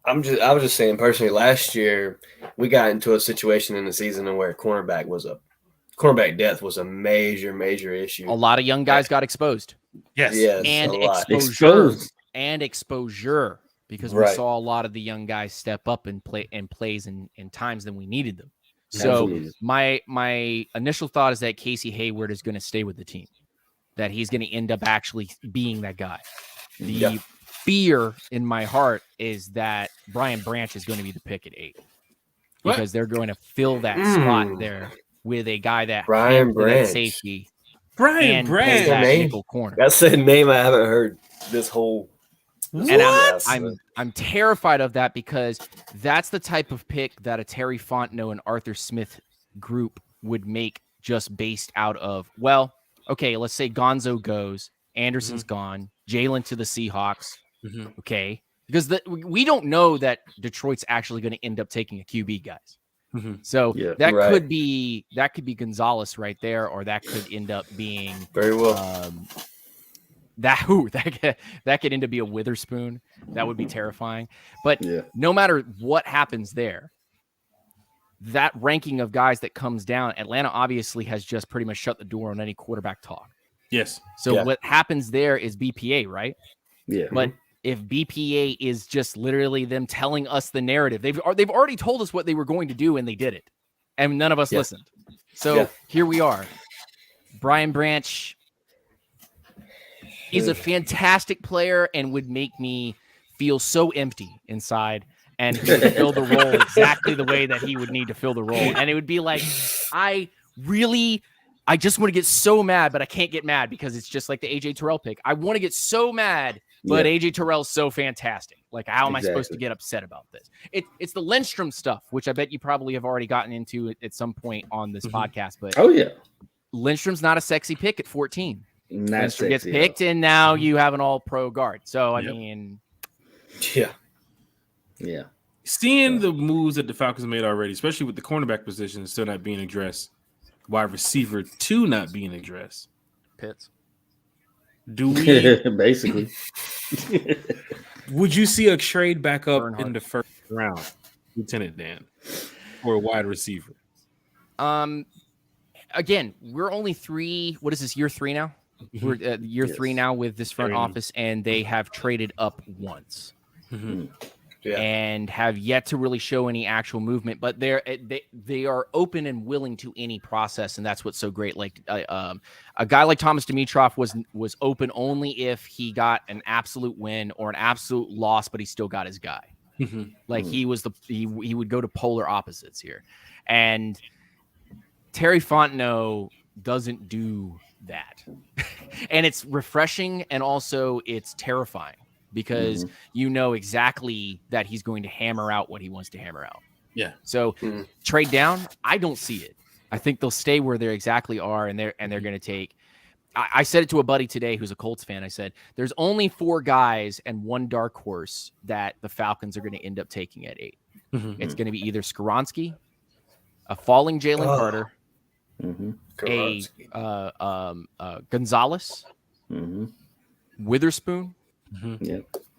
I was just saying personally. Last year, we got into a situation in the season where cornerback was a cornerback depth was a major issue. A lot of young guys got exposed. Yes. And a lot. exposure because we saw a lot of the young guys step up and plays in times than we needed them. So my initial thought is that Casey Hayward is going to stay with the team, that he's going to end up actually being that guy. The fear in my heart is that Brian Branch is going to be the pick at 8 because they're going to fill that spot there with a guy that Brian Branch safety. Brian Branch, that nickel corner. That's a name I haven't heard this whole. And I'm terrified of that because that's the type of pick that a Terry Fontenot and Arthur Smith group would make just based out of, well, okay, let's say Gonzo goes, Anderson's gone, Jalen to the Seahawks, okay, because we don't know that Detroit's actually going to end up taking a QB, guys. So that could be Gonzalez right there, or that could end up being very well. That could end up be a Witherspoon. That would be terrifying. But no matter what happens there, that ranking of guys that comes down, Atlanta obviously has just pretty much shut the door on any quarterback talk. Yes. So what happens there is BPA, right? Yeah. But if BPA is just literally them telling us the narrative, they've already told us what they were going to do and they did it, and none of us listened. So here we are. Brian Branch is a fantastic player and would make me feel so empty inside, and he would fill the role exactly the way that he would need to fill the role. And it would be like, I just want to get so mad, but I can't get mad because it's just like the AJ Terrell pick. I want to get so mad, but AJ Terrell's so fantastic. Like, how am I supposed to get upset about this? It's the Lindstrom stuff, which I bet you probably have already gotten into at some point on this podcast. But Lindstrom's not a sexy pick at 14. Lindstrom gets picked, and now you have an all-pro guard. So, I mean... Yeah. Seeing the moves that the Falcons made already, especially with the cornerback position still not being addressed, wide receiver 2 not being addressed. Pitts. Do we... Basically. Would you see a trade back up in the first round, Lieutenant Dan, for a wide receiver? Again, we're only 3... What is this, year 3 now? We're year 3 now with this front office, and they have traded up once. And have yet to really show any actual movement, but they are open and willing to any process, and that's what's so great. Like a guy like Thomas Dimitroff was open only if he got an absolute win or an absolute loss, but he still got his guy. Like he would go to polar opposites here, and Terry Fontenot doesn't do that, and it's refreshing and also it's terrifying. Because you know exactly that he's going to hammer out what he wants to hammer out. Yeah. So trade down, I don't see it. I think they'll stay where they exactly are, and they're going to take. I said it to a buddy today who's a Colts fan. I said, "There's only 4 guys and 1 dark horse that the Falcons are going to end up taking at 8. It's going to be either Skoronski, a falling Jalen Carter, a Gonzalez, Witherspoon."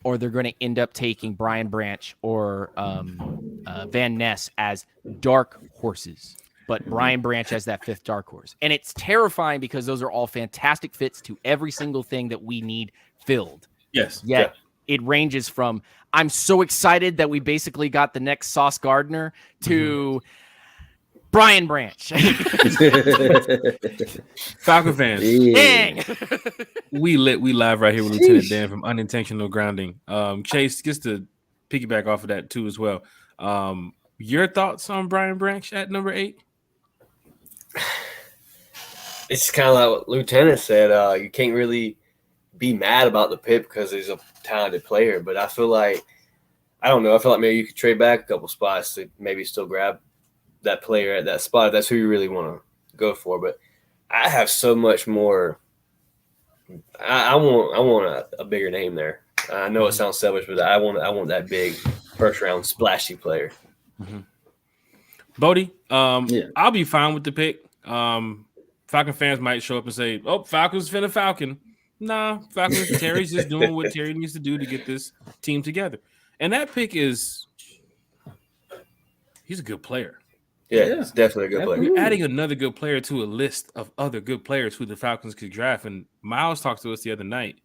Or they're going to end up taking Brian Branch or Van Ness as dark horses, but Brian Branch as that 5th dark horse. And it's terrifying because those are all fantastic fits to every single thing that we need filled. Yes. Yet it ranges from, I'm so excited that we basically got the next Sauce Gardner to Brian Branch. Falcon fans. Dang. We live right here with Lieutenant Dan from Unintentional Grounding. Chase, just to piggyback off of that too as well. Your thoughts on Brian Branch at number 8? It's kind of like what Lieutenant said. You can't really be mad about the pick because he's a talented player. But I feel like maybe you could trade back a couple spots to maybe still grab that player at that spot. That's who you really want to go for. But I have so much more. I want a bigger name there. I know it sounds selfish, but I want that big first round splashy player. Bodie, I'll be fine with the pick. Falcon fans might show up and say, "Oh, Falcons finna Falcon." Nah, Falcons. Terry's just doing what Terry needs to do to get this team together. And that pick he's a good player. Yeah, it's definitely a good player. We're adding another good player to a list of other good players who the Falcons could draft. And Miles talked to us the other night.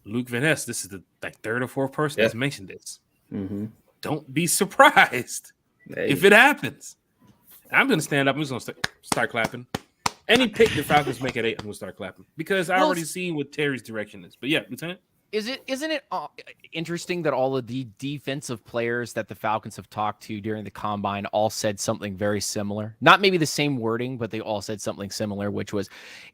Luke Van Ness, this is the third or fourth person that's mentioned this. Mm-hmm. Don't be surprised if it happens. I'm going to stand up. I'm just going to start clapping. Any pick the Falcons make at 8, I'm going to start clapping. Because I already see what Terry's direction is. But yeah, Lieutenant? Isn't it interesting that all of the defensive players that the Falcons have talked to during the combine all said something very similar? Not maybe the same wording, but they all said something similar, which was,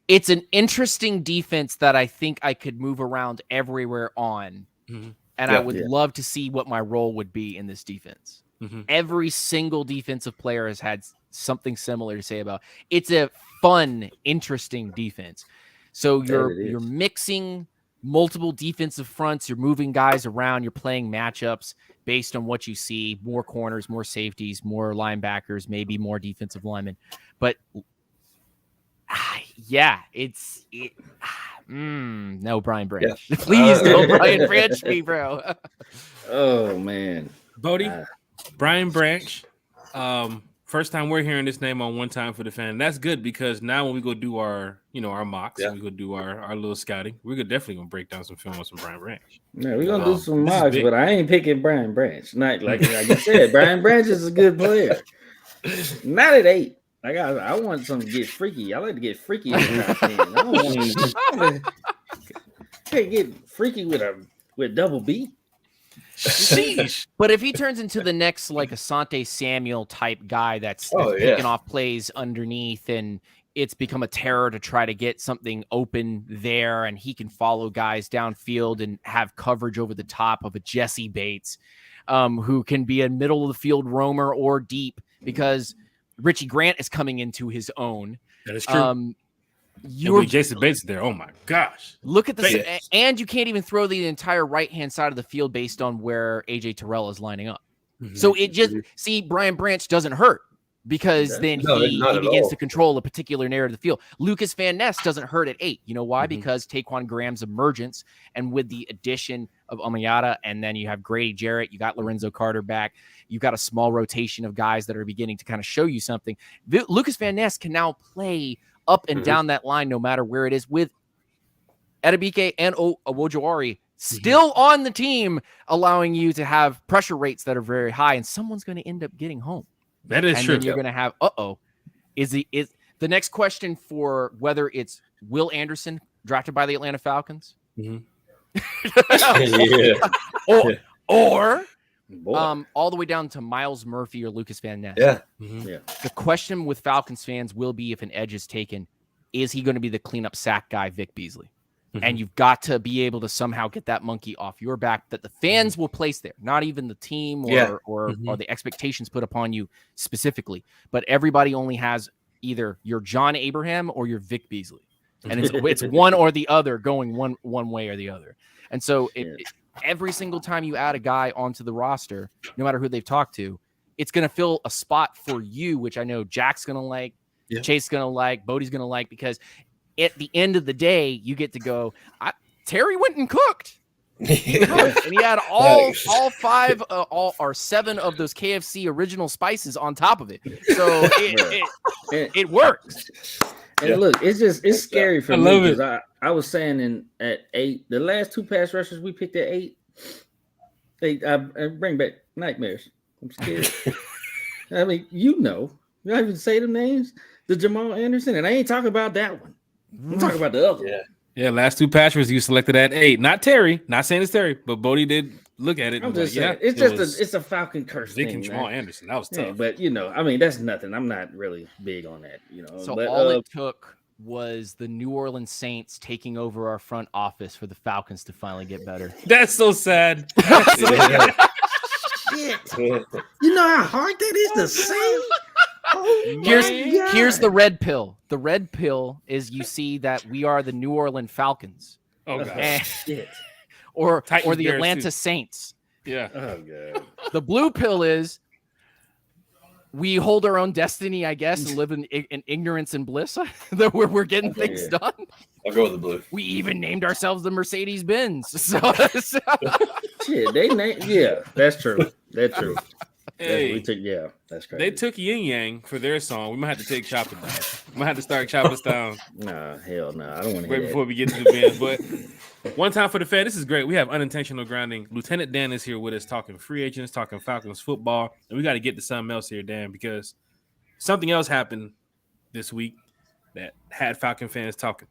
it's an interesting defense that I think I could move around everywhere on. Mm-hmm. And I would love to see what my role would be in this defense. Mm-hmm. Every single defensive player has had something similar to say about. It's a fun, interesting defense. So you're mixing multiple defensive fronts, you're moving guys around, you're playing matchups based on what you see, more corners, more safeties, more linebackers, maybe more defensive linemen. But no Brian Branch. Yeah. Please don't Brian Branch me, bro. Oh man. Bodie, Brian Branch. First time we're hearing this name on One Time for the Fan. That's good because now when we go do our, our mocks, we go do our little scouting, we're definitely gonna break down some film on some Brian Branch. Yeah, we're gonna do some mocks, but I ain't picking Brian Branch. Not like you said, Brian Branch is a good player. Not at 8. Like I want something to get freaky. I like to get freaky in the top 10. I don't want to get freaky with double B. But if he turns into the next like Asante Samuel type guy that's picking off plays underneath and it's become a terror to try to get something open there and he can follow guys downfield and have coverage over the top of a Jesse Bates who can be a middle of the field roamer or deep because Richie Grant is coming into his own. That is true. Jason Bates there. Oh my gosh! Look at this, and you can't even throw the entire right-hand side of the field based on where AJ Terrell is lining up. Mm-hmm. So it just Brian Branch doesn't hurt because then he begins to control a particular narrative of the field. Lucas Van Ness doesn't hurt at 8. You know why? Mm-hmm. Because Taquan Graham's emergence and with the addition of Amayada, and then you have Grady Jarrett, you got Lorenzo Carter back. You've got a small rotation of guys that are beginning to kind of show you something. Lucas Van Ness can now play up and down that line, no matter where it is, with Edebike and Owojawari still on the team, allowing you to have pressure rates that are very high, and someone's going to end up getting home. That is true. And you're going to have, is the next question for whether it's Will Anderson drafted by the Atlanta Falcons, or all the way down to Miles Murphy or Lucas Van Ness. The question with Falcons fans will be, if an edge is taken, is he going to be the cleanup sack guy, Vic Beasley? Mm-hmm. And you've got to be able to somehow get that monkey off your back that the fans will place there, not even the team or the expectations put upon you specifically. But everybody only has either your John Abraham or your Vic Beasley. And it's one or the other, going one way or the other. And so every single time you add a guy onto the roster, no matter who they've talked to, it's going to fill a spot for you, which I know Jack's going to like, Chase's going to like, Bodie's going to like, because at the end of the day, you get to go, Terry went and cooked. And he had all 5 or 7 of those KFC original spices on top of it. So it works. And look, it's scary for me because I was saying at 8, the last 2 pass rushers we picked at 8, I bring back nightmares. I'm scared. I mean, you don't even say them names. The Jamal Anderson, and I ain't talking about that one. I'm talking about the other one. Yeah, last 2 pass rushers you selected at 8. Not Terry. Not saying it's Terry, but Bodie did look at it. I'm just saying, it's a Falcon curse Vic thing. And Jamal Anderson, that was tough. Yeah, but I mean, that's nothing. I'm not really big on that. So all it took was the New Orleans Saints taking over our front office for the Falcons to finally get better. That's so sad. You know how hard that is to say? Here's the red pill. The red pill is you see that we are the New Orleans Falcons. Oh god. Or the Atlanta Saints. Yeah. Oh god. The blue pill is we hold our own destiny, I guess, and live in ignorance and bliss. That we're getting things done. I'll go with the blue. We even named ourselves the Mercedes-Benz. So shit, they named. Yeah, that's true. That's true. Hey, that's crazy. they took Yin Yang for their song. We might have to take Chopper down. We might have to start Chopper down. Nah, hell no. I don't want to Right hear before that. we get to the bands. But one time for the fan, this is great. We have Unintentional Grounding. Lieutenant Dan is here with us talking free agents, talking Falcons football. And we got to get to something else here, Dan, because something else happened this week that had Falcon fans talking.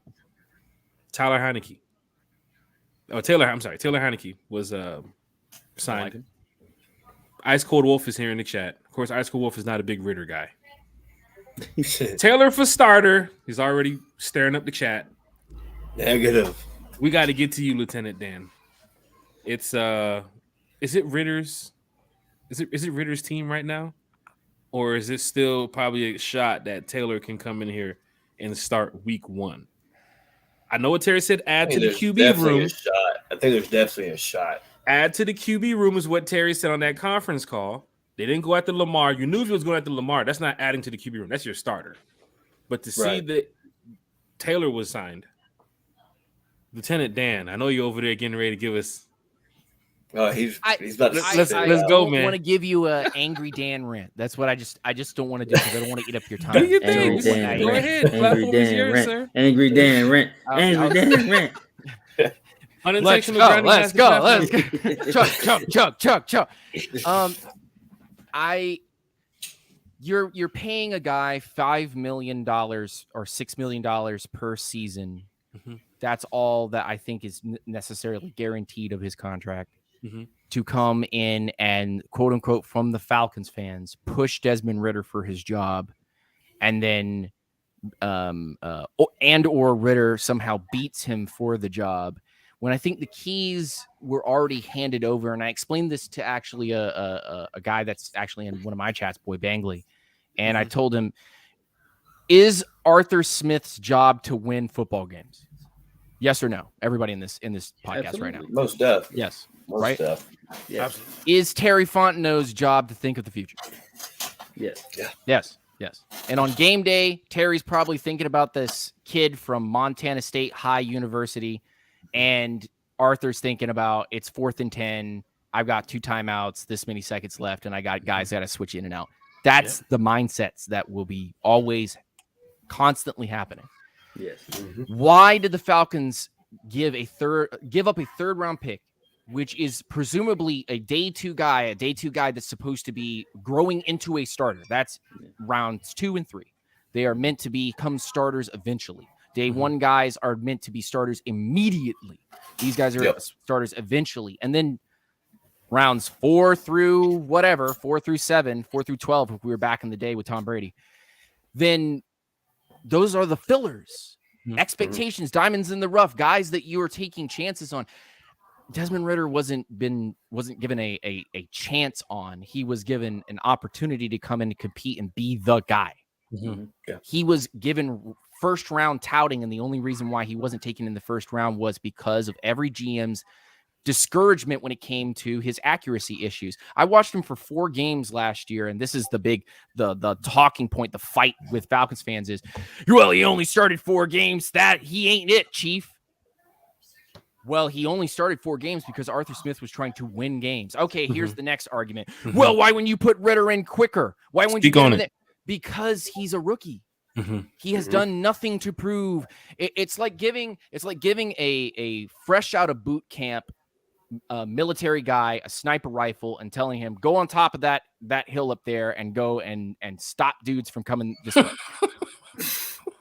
Taylor Heineke was signed. Ice Cold Wolf is here in the chat. Of course, Ice Cold Wolf is not a big Ritter guy. Taylor for starter. He's already staring up the chat. Negative. We got to get to you, Lieutenant Dan. It's is it Ritter's? Is it Ritter's team right now, or is it still probably a shot that Taylor can come in here and start week 1? I know what Terry said. Add to the QB room. I think there's definitely a shot. Add to the QB room is what Terry said on that conference call. They didn't go after Lamar. You knew if he was going after Lamar, that's not adding to the QB room. That's your starter. But to see that Taylor was signed, Lieutenant Dan, I know you're over there getting ready to give us. Oh, he's about to. Let's go, man. I want to give you an angry Dan rant. That's what I just don't want to do because I don't want to eat up your time. Do your thing. Dan Go rant. ahead. Platform is yours, sir. Angry Dan rant. Angry Dan rant. Unintentional Let's go. Chuck. You're paying a guy $5 million or $6 million per season. Mm-hmm. That's all that I think is necessarily guaranteed of his contract. Mm-hmm. To come in and quote unquote from the Falcons fans push Desmond Ridder for his job, and then or Ridder somehow beats him for the job. When I think the keys were already handed over, and I explained this to actually a guy that's actually in one of my chats, Boy Bangley, and I told him, is Arthur Smith's job to win football games? Yes or no? Everybody in this podcast Absolutely. right now. Most def. Yes. Most right? def. Yes. Is Terry Fontenot's job to think of the future? Yes. Yeah. Yes. And on game day, Terry's probably thinking about this kid from Montana State High University, and Arthur's thinking about it's 4th and 10. I've got 2 timeouts, this many seconds left, and I got guys got to switch in and out. That's the mindsets that will be always constantly happening. Yes. Mm-hmm. Why did the Falcons give up a 3rd round pick, which is presumably a day two guy that's supposed to be growing into a starter? That's rounds 2 and 3. They are meant to become starters eventually. Day 1 guys are meant to be starters immediately. These guys are starters eventually. And then rounds 4 through 7, 4 through 12, if we were back in the day with Tom Brady, then those are the fillers. Expectations, diamonds in the rough, guys that you are taking chances on. Desmond Ridder wasn't given a chance on. He was given an opportunity to come in and compete and be the guy. Mm-hmm. Yeah. He was given 1st round touting, and the only reason why he wasn't taken in the 1st round was because of every GM's discouragement when it came to his accuracy issues. I watched him for 4 games last year, and this is the talking point, the fight with Falcons fans is, well, he only started 4 games. That he ain't it, Chief. Well, he only started 4 games because Arthur Smith was trying to win games. Okay, here's the next argument. Well, why wouldn't you put Ridder in quicker? Why wouldn't you put him in? Because he's a rookie. He has done nothing to prove. It's like giving a fresh out of boot camp military guy a sniper rifle and telling him, go on top of that hill up there and go and stop dudes from coming this way.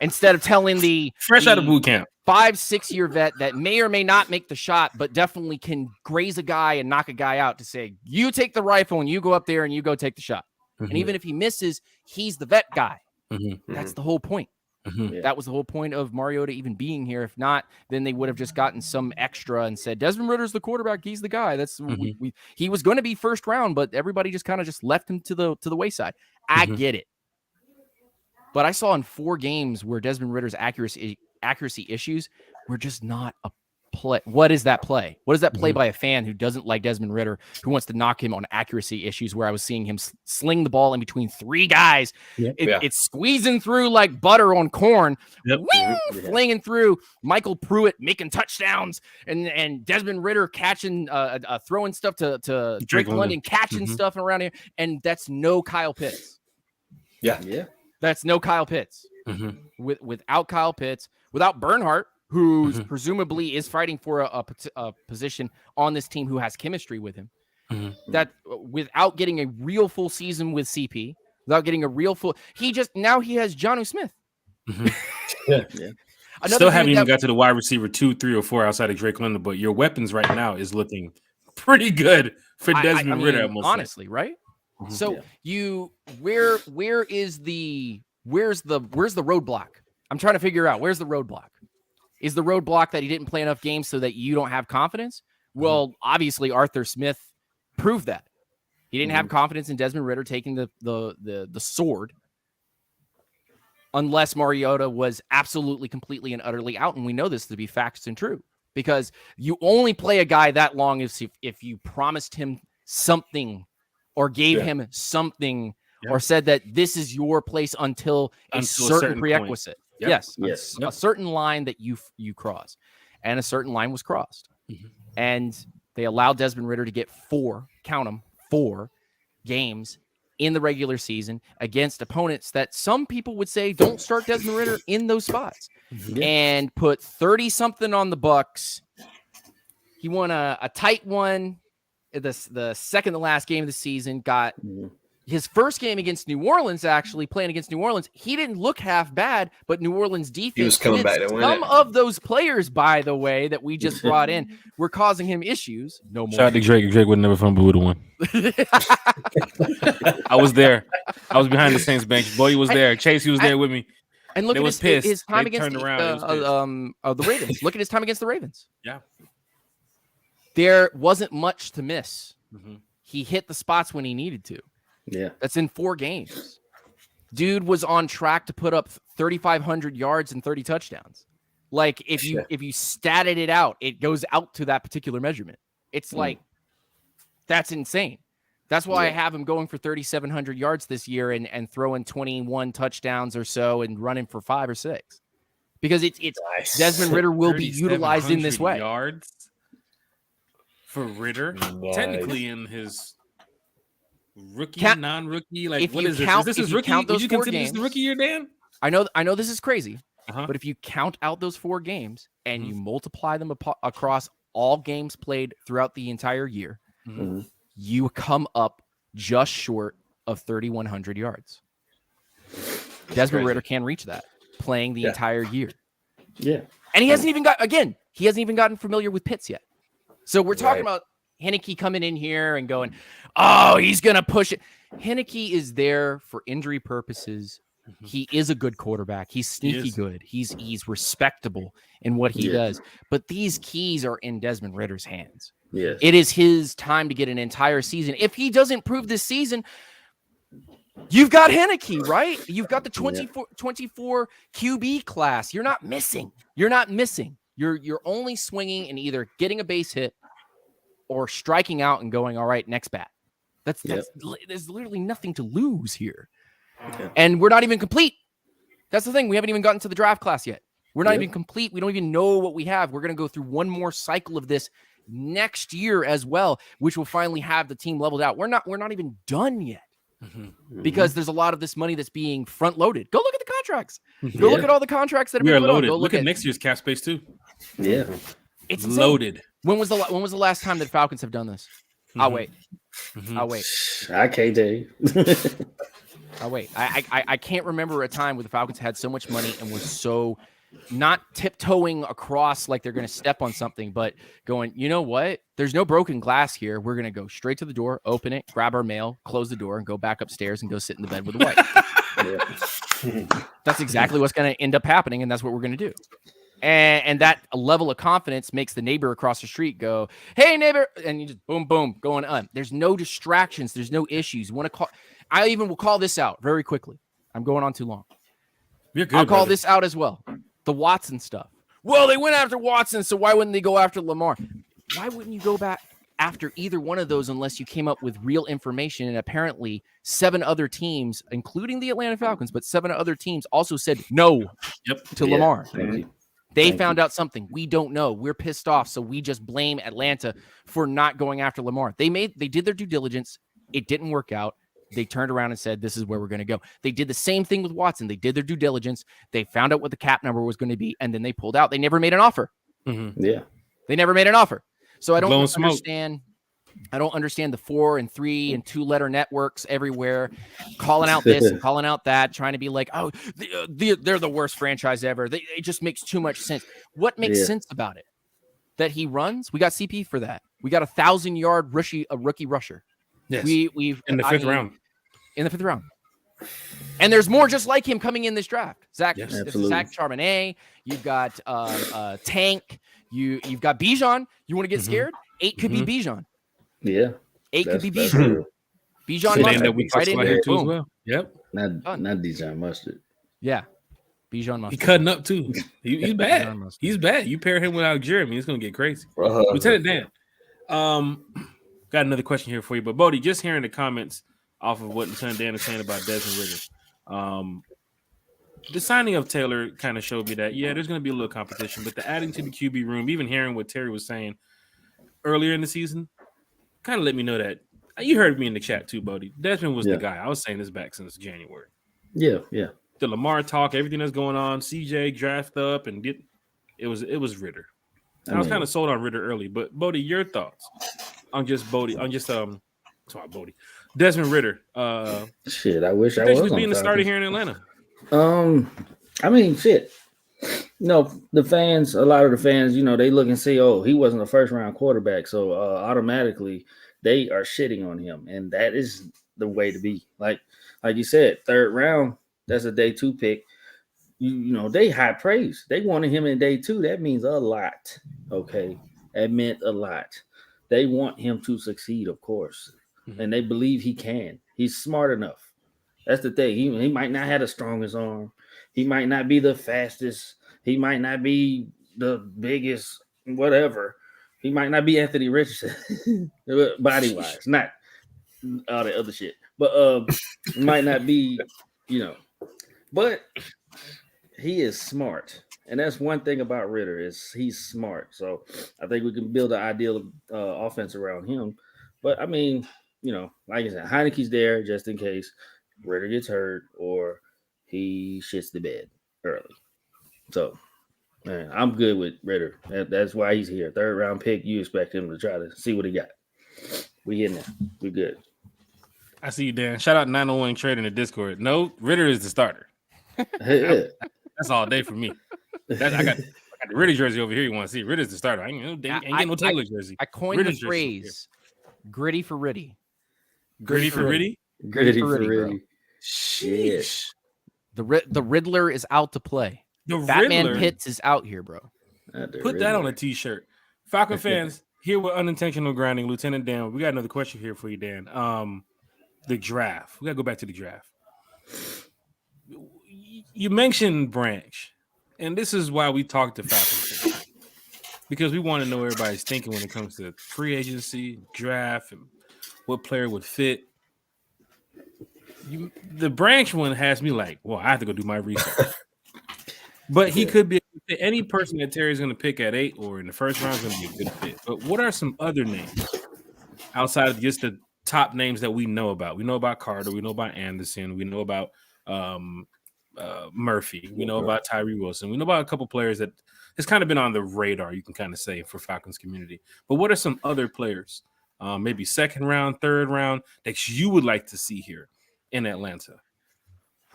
Instead of telling the out of boot camp 5-6 year vet that may or may not make the shot, but definitely can graze a guy and knock a guy out, to say, you take the rifle and you go up there and you go take the shot. And even if he misses, he's the vet guy. That's the whole point. That was the whole point of Mariota even being here. If not, then they would have just gotten some extra and said, Desmond Ridder's the quarterback. He's the guy. That's he was going to be 1st round, but everybody just kind of just left him to the wayside. I get it. But I saw in 4 games where Desmond Ridder's accuracy issues were just not play? What is that play? What is that play by a fan who doesn't like Desmond Ridder, who wants to knock him on accuracy issues, where I was seeing him sling the ball in between three guys. It's squeezing through like butter on corn, flinging through. Michael Pruitt making touchdowns, and Desmond Ridder catching, throwing stuff to Drake London, catching stuff around here. And that's no Kyle Pitts. Yeah. That's no Kyle Pitts. Without Kyle Pitts, without Bernhardt, who presumably is fighting for a position on this team, who has chemistry with him. That without getting a real full season with CP, without getting a real full, he has Jonnu Smith. Still haven't even got to the wide receiver 2, 3, or 4 outside of Drake London, but your weapons right now is looking pretty good for Desmond Ridder. Honestly, right? So where's the roadblock? I'm trying to figure out where's the roadblock. Is the roadblock that he didn't play enough games so that you don't have confidence? Well, obviously Arthur Smith proved that. He didn't have confidence in Desmond Ridder taking the sword unless Mariota was absolutely, completely, and utterly out. And we know this to be facts and true, because you only play a guy that long if you promised him something or gave him something or said that this is your place until a certain prerequisite. Yes. A certain line that you cross, and a certain line was crossed. And they allowed Desmond Ridder to get 4 games in the regular season against opponents that some people would say don't start Desmond Ridder in those spots, and put 30-something on the Bucs. He won a tight one, the second to last game of the season, got his first game against New Orleans, actually playing against New Orleans. He didn't look half bad, but New Orleans defense, he was coming back to win some it. of those players, by the way, that we just brought in were causing him issues. No more. Shout out to Drake. Drake would never fumble, would have won. I was there. I was behind the Saints bench. Boy, he was there. Chase, he was there with me. And look they at was his time they against the Ravens. Look at his time against the Ravens. Yeah. There wasn't much to miss. He hit the spots when he needed to. Yeah. That's in 4 games. Dude was on track to put up 3,500 yards and 30 touchdowns. Like if you statted it out, it goes out to that particular measurement. It's like, that's insane. That's why I have him going for 3,700 yards this year and throwing 21 touchdowns or so and running for 5 or 6. Because it's nice. Desmond Ridder will be utilized in this way. Yards for Ridder, technically in his rookie, non-rookie. Like, what is this? Is this his rookie? Would you consider this the rookie year, Dan? I know this is crazy, but if you count out those 4 games and you multiply them across all games played throughout the entire year, you come up just short of 3,100 yards. Desmond Ridder can reach that playing the entire year. Yeah. And he hasn't even gotten familiar with Pitts yet. So we're talking about Heinicke coming in here and going, oh, he's going to push it. Heinicke is there for injury purposes. He is a good quarterback. He's sneaky good. He's respectable in what he does. But these keys are in Desmond Ridder's hands. Yes. It is his time to get an entire season. If he doesn't prove this season, you've got Heinicke, right? You've got the 24 QB class. You're not missing. You're only swinging and either getting a base hit or striking out and going, all right, next bat. There's literally nothing to lose here. Yeah. And we're not even complete. That's the thing. We haven't even gotten to the draft class yet. We're not even complete. We don't even know what we have. We're going to go through one more cycle of this next year as well, which will finally have the team leveled out. We're not even done yet. Because there's a lot of this money that's being front loaded. Go look at the contracts. Go look at all the contracts that have been loaded. Go look at next year's cap space too. Yeah, it's loaded. When was the last time that Falcons have done this? I'll wait. I'll wait. I can't tell you. I'll wait. I can't remember a time where the Falcons had so much money and was so not tiptoeing across like they're going to step on something, but going, you know what? There's no broken glass here. We're going to go straight to the door, open it, grab our mail, close the door, and go back upstairs and go sit in the bed with the wife. That's exactly what's going to end up happening, and that's what we're going to do. And that level of confidence makes the neighbor across the street go, hey, neighbor, and you just boom, boom, going on. There's no distractions. There's no issues. You want to call? I even will call this out very quickly. I'm going on too long. You're good, I'll call this out as well. The Watson stuff. well, they went after Watson, so why wouldn't they go after Lamar? Why wouldn't you go back after either one of those unless you came up with real information? And apparently 7 other teams, including the Atlanta Falcons, but 7 other teams also said no to Lamar. They found out something we don't know. We're pissed off, so we just blame Atlanta for not going after Lamar. They did their due diligence. It didn't work out. They turned around and said, this is where we're going to go. They did the same thing with Watson. They did their due diligence. They found out what the cap number was going to be, and then they pulled out. They never made an offer. Yeah. They never made an offer. So I don't understand. I don't understand the 4 and 3 and 2-letter networks everywhere calling out this and calling out that, trying to be like, oh, they're the worst franchise ever. It just makes too much sense. What makes sense about it? That he runs? We got CP for that. We got 1,000-yard rookie rusher. Yes. We've in the 5th round. In the 5th round. And there's more just like him coming in this draft. Zach Charbonnet. You've got Tank. You've got Bijan. You want to get scared? 8 could be Bijan. Yeah. 8 could be Bijan. Bijan Mustard. Right in here too as well. Yep. Not Bijan Mustard. Yeah. Bijan Mustard. He cutting up too. He's bad. He's bad. You pair him without Jeremy, it's gonna get crazy. Lieutenant Dan. Got another question here for you, but Bodie, just hearing the comments off of what Lieutenant Dan is saying about Desmond Ridder. The signing of Taylor kind of showed me that, there's going to be a little competition, but the adding to the QB room, even hearing what Terry was saying earlier in the season, kind of let me know that you heard me in the chat too, Bodie. Desmond was the guy. I was saying this back since January. Yeah. The Lamar talk, everything that's going on, CJ draft up, and it was Ridder. I was kind of sold on Ridder early, but Bodie, your thoughts on Desmond Ridder. Shit, I wish I was being the starter here in Atlanta. I mean, shit. No, the fans, a lot of the fans, they look and see, oh, he wasn't a first-round quarterback, so automatically they are shitting on him, and that is the way to be. Like you said, 3rd round, that's a day 2 pick. They high praise. They wanted him in day 2. That means a lot. Okay, that meant a lot. They want him to succeed, of course, and they believe he can. He's smart enough. That's the thing. He might not have the strongest arm. He might not be the fastest. He might not be the biggest, whatever. He might not be Anthony Richardson, body-wise, not all the other shit. But might not be, But he is smart. And that's one thing about Ridder is he's smart. So I think we can build an ideal offense around him. But, I mean, like I said, Heineke's there just in case Ridder gets hurt or he shits the bed early. So, man, I'm good with Ridder. That's why he's here. 3rd round pick. You expect him to try to see what he got. We in there. We good. I see you, Dan. Shout out 901 Trade in the Discord. No, Ridder is the starter. That's all day for me. I got the Ridder jersey over here. You want to see? Ridder's the starter. I ain't getting no Taylor jersey. I coined the phrase "gritty for Riddy." Gritty for Riddy. Gritty for Riddy. Bro. Sheesh. The Riddler is out to play. Batman Pitts is out here, bro. Put that on a t-shirt. Falcon fans, here with Unintentional Grounding, Lieutenant Dan. We got another question here for you, Dan. The draft. We got to go back to the draft. You mentioned Branch, and this is why we talked to Falcon fans, because we want to know everybody's thinking when it comes to free agency, draft, and what player would fit. The Branch one has me like, well, I have to go do my research. But he could be any person that Terry's going to pick at 8 or in the 1st round is going to be a good fit. But what are some other names outside of just the top names that we know about? We know about Carter. We know about Anderson. We know about Murphy. We know about Tyree Wilson. We know about a couple players that has kind of been on the radar, you can kind of say, for Falcons community. But what are some other players, maybe 2nd round, 3rd round, that you would like to see here in Atlanta?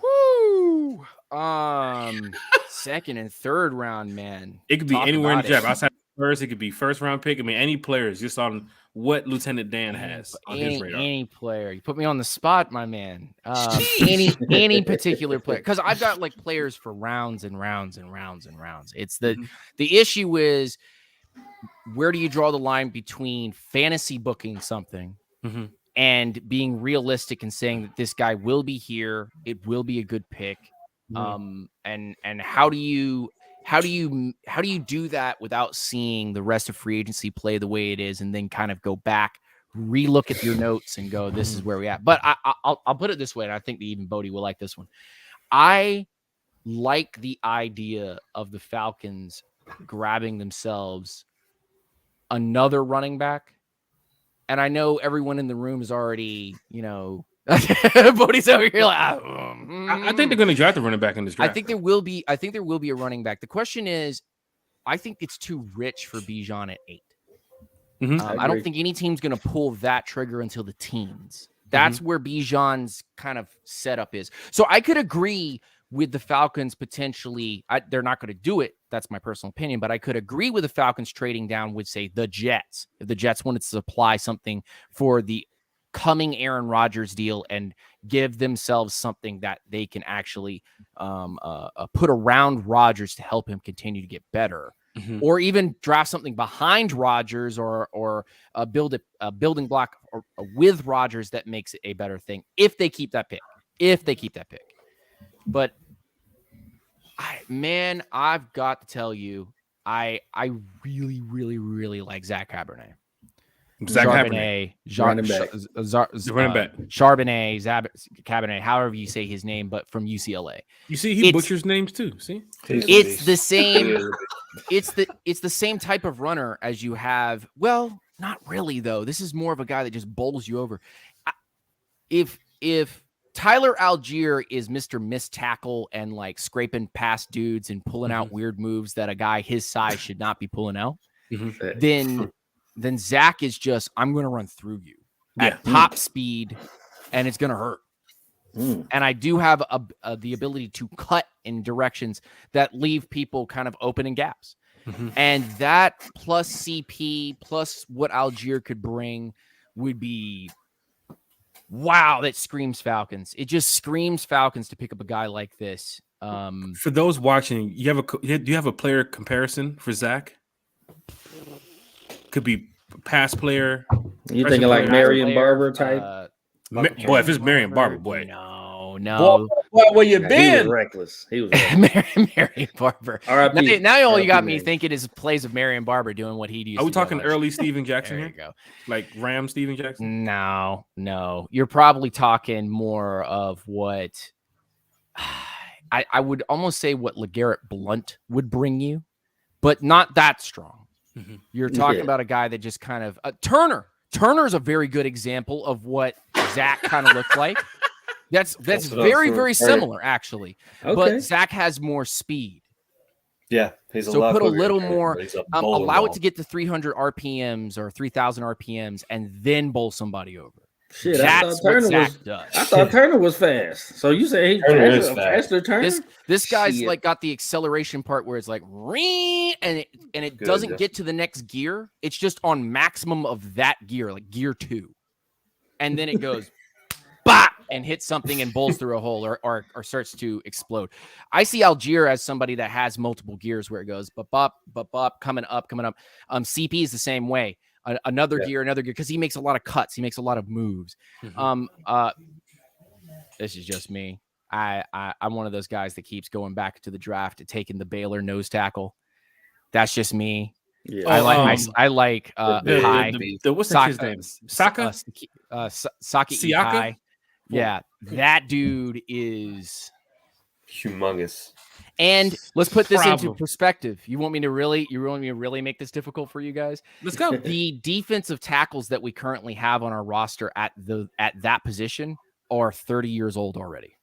Woo! 2nd and 3rd round, man. It could be anywhere in the draft. Outside first, it could be 1st round pick. I mean, any players just on what Lieutenant Dan has on his radar. Any player. You put me on the spot, my man. Any particular player. Because I've got like players for rounds and rounds and rounds and rounds. It's the issue is, where do you draw the line between fantasy booking something and being realistic and saying that this guy will be here, it will be a good pick, and how do you how do you do that without seeing the rest of free agency play the way it is, and then kind of go back, relook at your notes, and go, "This is where we at." But I'll put it this way, and I think that even Bodie will like this one. I like the idea of the Falcons grabbing themselves another running back. And I know everyone in the room is already, Bodie's over here like, I think they're going to draft a running back in this draft. I think there will be a running back. The question is, I think it's too rich for Bijan at 8. I don't think any team's going to pull that trigger until the teens. That's where Bijan's kind of setup is. So I could agree with the Falcons potentially. They're not going to do it. That's my personal opinion. But I could agree with the Falcons trading down with, say, the Jets. If the Jets wanted to supply something for the coming Aaron Rodgers deal and give themselves something that they can actually put around Rodgers to help him continue to get better. Or even draft something behind Rodgers or build a building block with Rodgers that makes it a better thing if they keep that pick. But I've got to tell you, I really, really, really like Zach Cabernet. Cabernet, Cabernet, however you say his name, but from UCLA. You see, he butchers names too. See, it's the same. It's the same type of runner as you have. Well, not really though. This is more of a guy that just bowls you over. If Tyler Algier is Mr. Miss Tackle and like scraping past dudes and pulling out weird moves that a guy his size should not be pulling out, then Zach is just, I'm going to run through you at top speed, and it's going to hurt. And I do have the ability to cut in directions that leave people kind of open in gaps. And that plus CP plus what Algier could bring would be, wow, that screams Falcons. It just screams Falcons to pick up a guy like this. For those watching, do you have a player comparison for Zach? Could be past player. You thinking like Marion Barber type? Boy, if it's Marion Barber, boy. No. Boy, where you been? He was reckless. Marion Barber. Now all you got me thinking is plays of Marion Barber doing what he used to do. Are we talking early Steven Jackson there here? You go. Like Ram Steven Jackson? No. You're probably talking more of what I would almost say what LeGarrette Blount would bring you, but not that strong. You're talking about a guy that just kind of Turner. Turner's a very good example of what Zach kind of looked like. That's very, very similar, actually. Okay. But Zach has more speed. Yeah, he's so put a little more. Allow it to get to 300 RPMs or 3,000 RPMs, and then bowl somebody over. Shit, I thought Turner was fast. So you say he's faster Turner? This guy's like got the acceleration part where it's like and it doesn't get to the next gear. It's just on maximum of that gear, like gear 2, and then it goes bop and hits something and bowls through a hole or starts to explode. I see Algier as somebody that has multiple gears where it goes bop, coming up. CP is the same way. Another gear, because he makes a lot of cuts. He makes a lot of moves. This is just me. I'm one of those guys that keeps going back to the draft and taking the Baylor nose tackle. That's just me. Yeah. I like what's his name? Saka? Saki Ikai. Yeah, that dude is humongous. And let's put this into perspective. You want me to really make this difficult for you guys? Let's go. The defensive tackles that we currently have on our roster at that position are 30 years old already.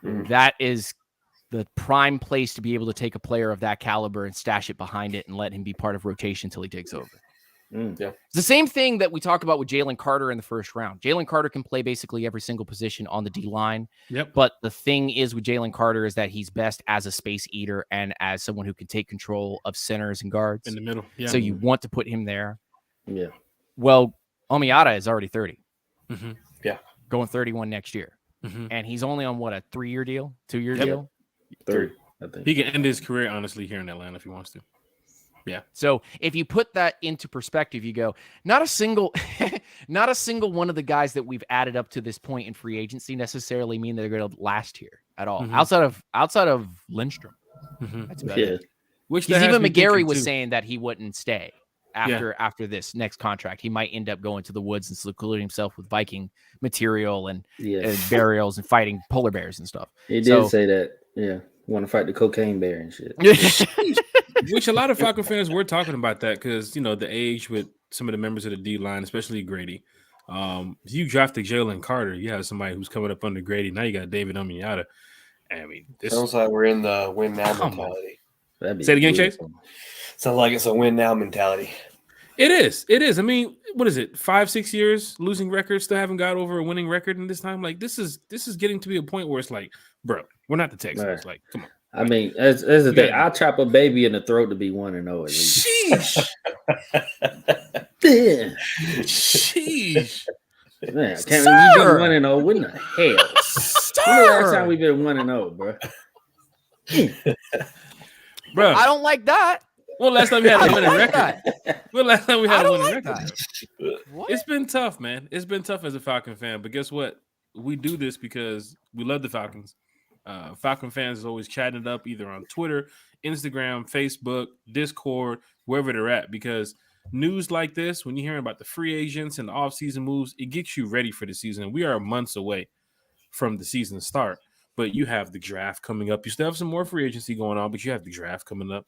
That is the prime place to be able to take a player of that caliber and stash it behind it and let him be part of rotation until he takes over. It's the same thing that we talk about with Jalen Carter in the first round. Jalen Carter can play basically every single position on the D line. But the thing is with Jalen Carter is that he's best as a space eater and as someone who can take control of centers and guards in the middle. So you want to put him there. Yeah. Well, Omiata is already 30. Yeah. Going 31 next year. And he's only on what, a 3-year deal, 2-year deal? 3, I think. He can end his career honestly here in Atlanta if he wants to. Yeah. So if you put that into perspective, you go, not a single one of the guys that we've added up to this point in free agency necessarily mean that they're going to last here at all. Outside of Lindstrom. That's about it. Which He's that has even me McGarry thinking, was too. saying that he wouldn't stay after this next contract. He might end up going to the woods and secluding himself with Viking material and burials and fighting polar bears and stuff. He did say that. Yeah, want to fight the cocaine bear and shit. Which a lot of Falcon fans were talking about that because the age with some of the members of the D line, especially Grady. If you drafted Jalen Carter, you have somebody who's coming up under Grady. Now you got David Amiata. I mean, this sounds like we're in the win now mentality. Say it again, Chase. Sounds like it's a win now mentality. It is. It is. I mean, what is it? 5-6 years losing records, still haven't got over a winning record in this time. Like this is getting to be a point where it's like, bro, we're not the Texans. Right. Like, come on. I mean, as the thing, I'll chop a baby in the throat to be 1-0 at least. Sheesh. Damn. Sheesh. Man, can't we been 1-0? When the hell? When the last time we've been 1-0, bro? Bro, I don't like that. Well, last time we had a winning record. Well, last time we had a winning like record. It's been tough, man. It's been tough as a Falcon fan. But guess what? We do this because we love the Falcons. Falcon fans is always chatting it up either on Twitter, Instagram, Facebook, Discord, wherever they're at. Because news like this, when you're hearing about the free agents and the offseason moves, it gets you ready for the season. We are months away from the season start. But you have the draft coming up. You still have some more free agency going on, but you have the draft coming up.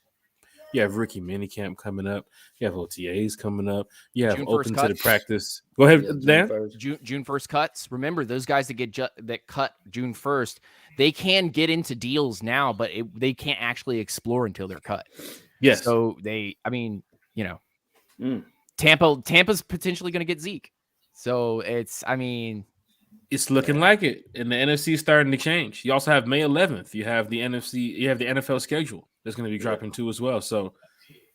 You have rookie minicamp coming up. You have OTAs coming up. You have open to the practice. Go ahead, Dan. June 1st cuts. Remember, those guys that cut June 1st, they can get into deals now, but they can't actually explore until they're cut. Yes. So Tampa's potentially going to get Zeke. So it's looking like it, and the NFC is starting to change. You also have May 11th. You have the NFC. You have the NFL schedule that's going to be dropping too as well. So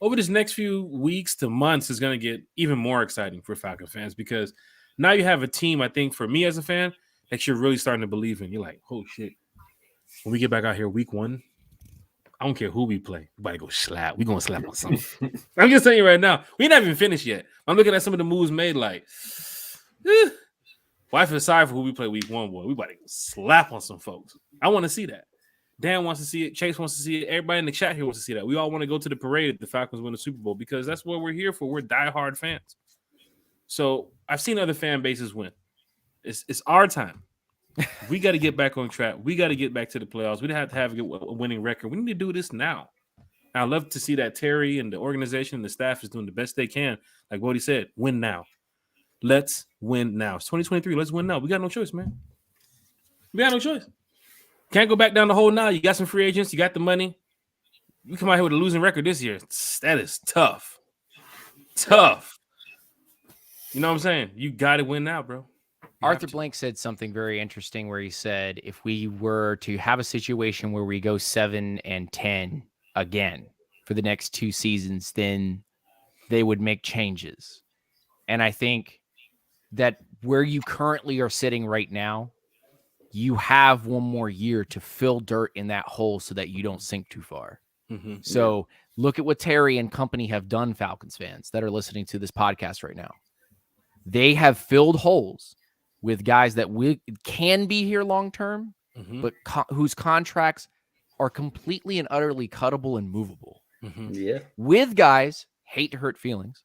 over this next few weeks to months is going to get even more exciting for Falcon fans because now you have a team. I think for me as a fan, that you're really starting to believe in. You're like, oh shit! When we get back out here, week 1, I don't care who we play. We about to go slap. We're gonna slap on something. I'm just telling you right now. We're not even finished yet. I'm looking at some of the moves made. Like. Well, I feel sorry for who we play week 1, boy. We about to slap on some folks. I want to see that. Dan wants to see it. Chase wants to see it. Everybody in the chat here wants to see that. We all want to go to the parade if the Falcons win the Super Bowl because that's what we're here for. We're diehard fans. So I've seen other fan bases win. It's our time. We got to get back on track. We got to get back to the playoffs. We don't have to have a winning record. We need to do this now. I love to see that Terry and the organization and the staff is doing the best they can. Like what he said, win now. Let's win now. It's 2023. Let's win now. We got no choice, man. We got no choice. Can't go back down the hole now. You got some free agents. You got the money. You come out here with a losing record this year. That is tough. Tough. You know what I'm saying? You got to win now, bro. Arthur Blank said something very interesting where he said, if we were to have a situation where we go 7-10 again for the next 2 seasons, then they would make changes. And I think that where you currently are sitting right now, you have 1 more year to fill dirt in that hole so that you don't sink too far. Mm-hmm. So look at what Terry and company have done, Falcons fans that are listening to this podcast right now. They have filled holes with guys that can be here long-term, but whose contracts are completely and utterly cuttable and movable. Mm-hmm. Yeah. With guys, hate to hurt feelings,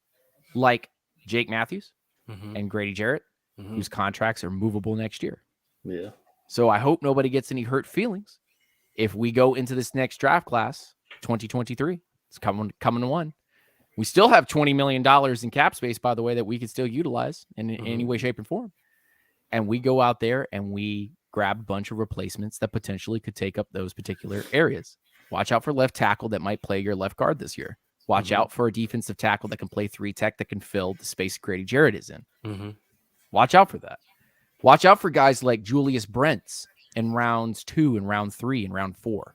like Jake Matthews and Grady Jarrett, whose contracts are movable next year. Yeah. So I hope nobody gets any hurt feelings if we go into this next draft class, 2023. It's coming to one. We still have $20 million in cap space, by the way, that we could still utilize in any way, shape, and form. And we go out there and we grab a bunch of replacements that potentially could take up those particular areas. Watch out for left tackle that might play your left guard this year. Watch out for a defensive tackle that can play 3 tech that can fill the space Grady Jarrett is in. Watch out for that. Watch out for guys like Julius Brents in rounds 2 and round 3 and round 4,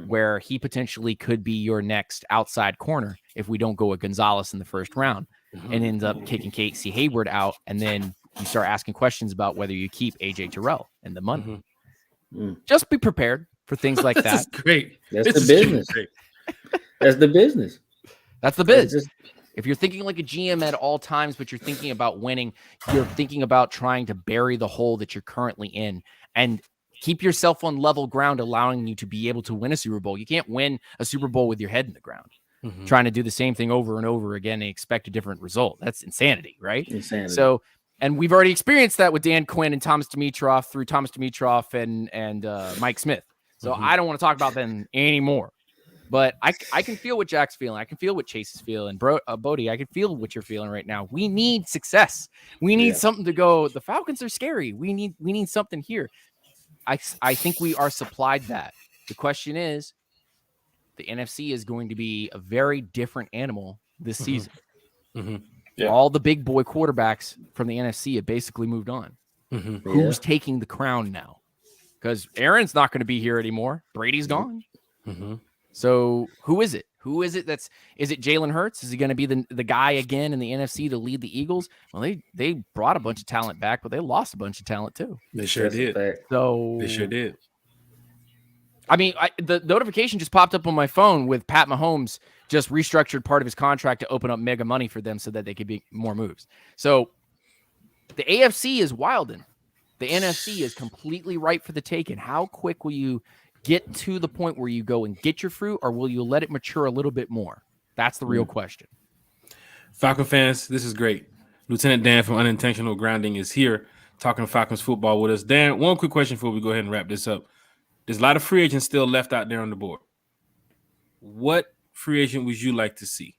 where he potentially could be your next outside corner if we don't go with Gonzalez in the first round and ends up kicking Casey Hayward out. And then you start asking questions about whether you keep AJ Terrell and the money. Just be prepared for things like that. That's great. That's the business. That's the business. That's the biz. If you're thinking like a GM at all times, but you're thinking about winning, you're thinking about trying to bury the hole that you're currently in. And Keep yourself on level ground, allowing you to be able to win a Super Bowl. You can't win a Super Bowl with your head in the ground, trying to do the same thing over and over again and expect a different result. That's insanity, right? Insanity. So, and we've already experienced that with Dan Quinn and Thomas Dimitroff through Thomas Dimitroff and Mike Smith. So I don't want to talk about them anymore. But I can feel what Jack's feeling. I can feel what Chase is feeling. Bodie, I can feel what you're feeling right now. We need success. We need something to go. The Falcons are scary. We need something here. I think we are supplied that. The question is, the NFC is going to be a very different animal this season. Yeah. All the big boy quarterbacks from the NFC have basically moved on. Who's taking the crown now? Because Aaron's not going to be here anymore. Brady's gone. So who is it? Is it Jalen Hurts? Is he going to be the guy again in the NFC to lead the Eagles? Well, they brought a bunch of talent back, but they lost a bunch of talent too. They sure did. So they sure did. I mean, the notification just popped up on my phone with Pat Mahomes just restructured part of his contract to open up mega money for them so that they could be more moves. So the AFC is wilding. The NFC is completely ripe for the taking. How quick will you get to the point where you go and get your fruit, or will you let it mature a little bit more? That's the real question. Falcon fans, this is great. Lieutenant Dan from Unintentional Grounding is here talking Falcons football with us. Dan, one quick question before we go ahead and wrap this up. There's a lot of free agents still left out there on the board. What free agent would you like to see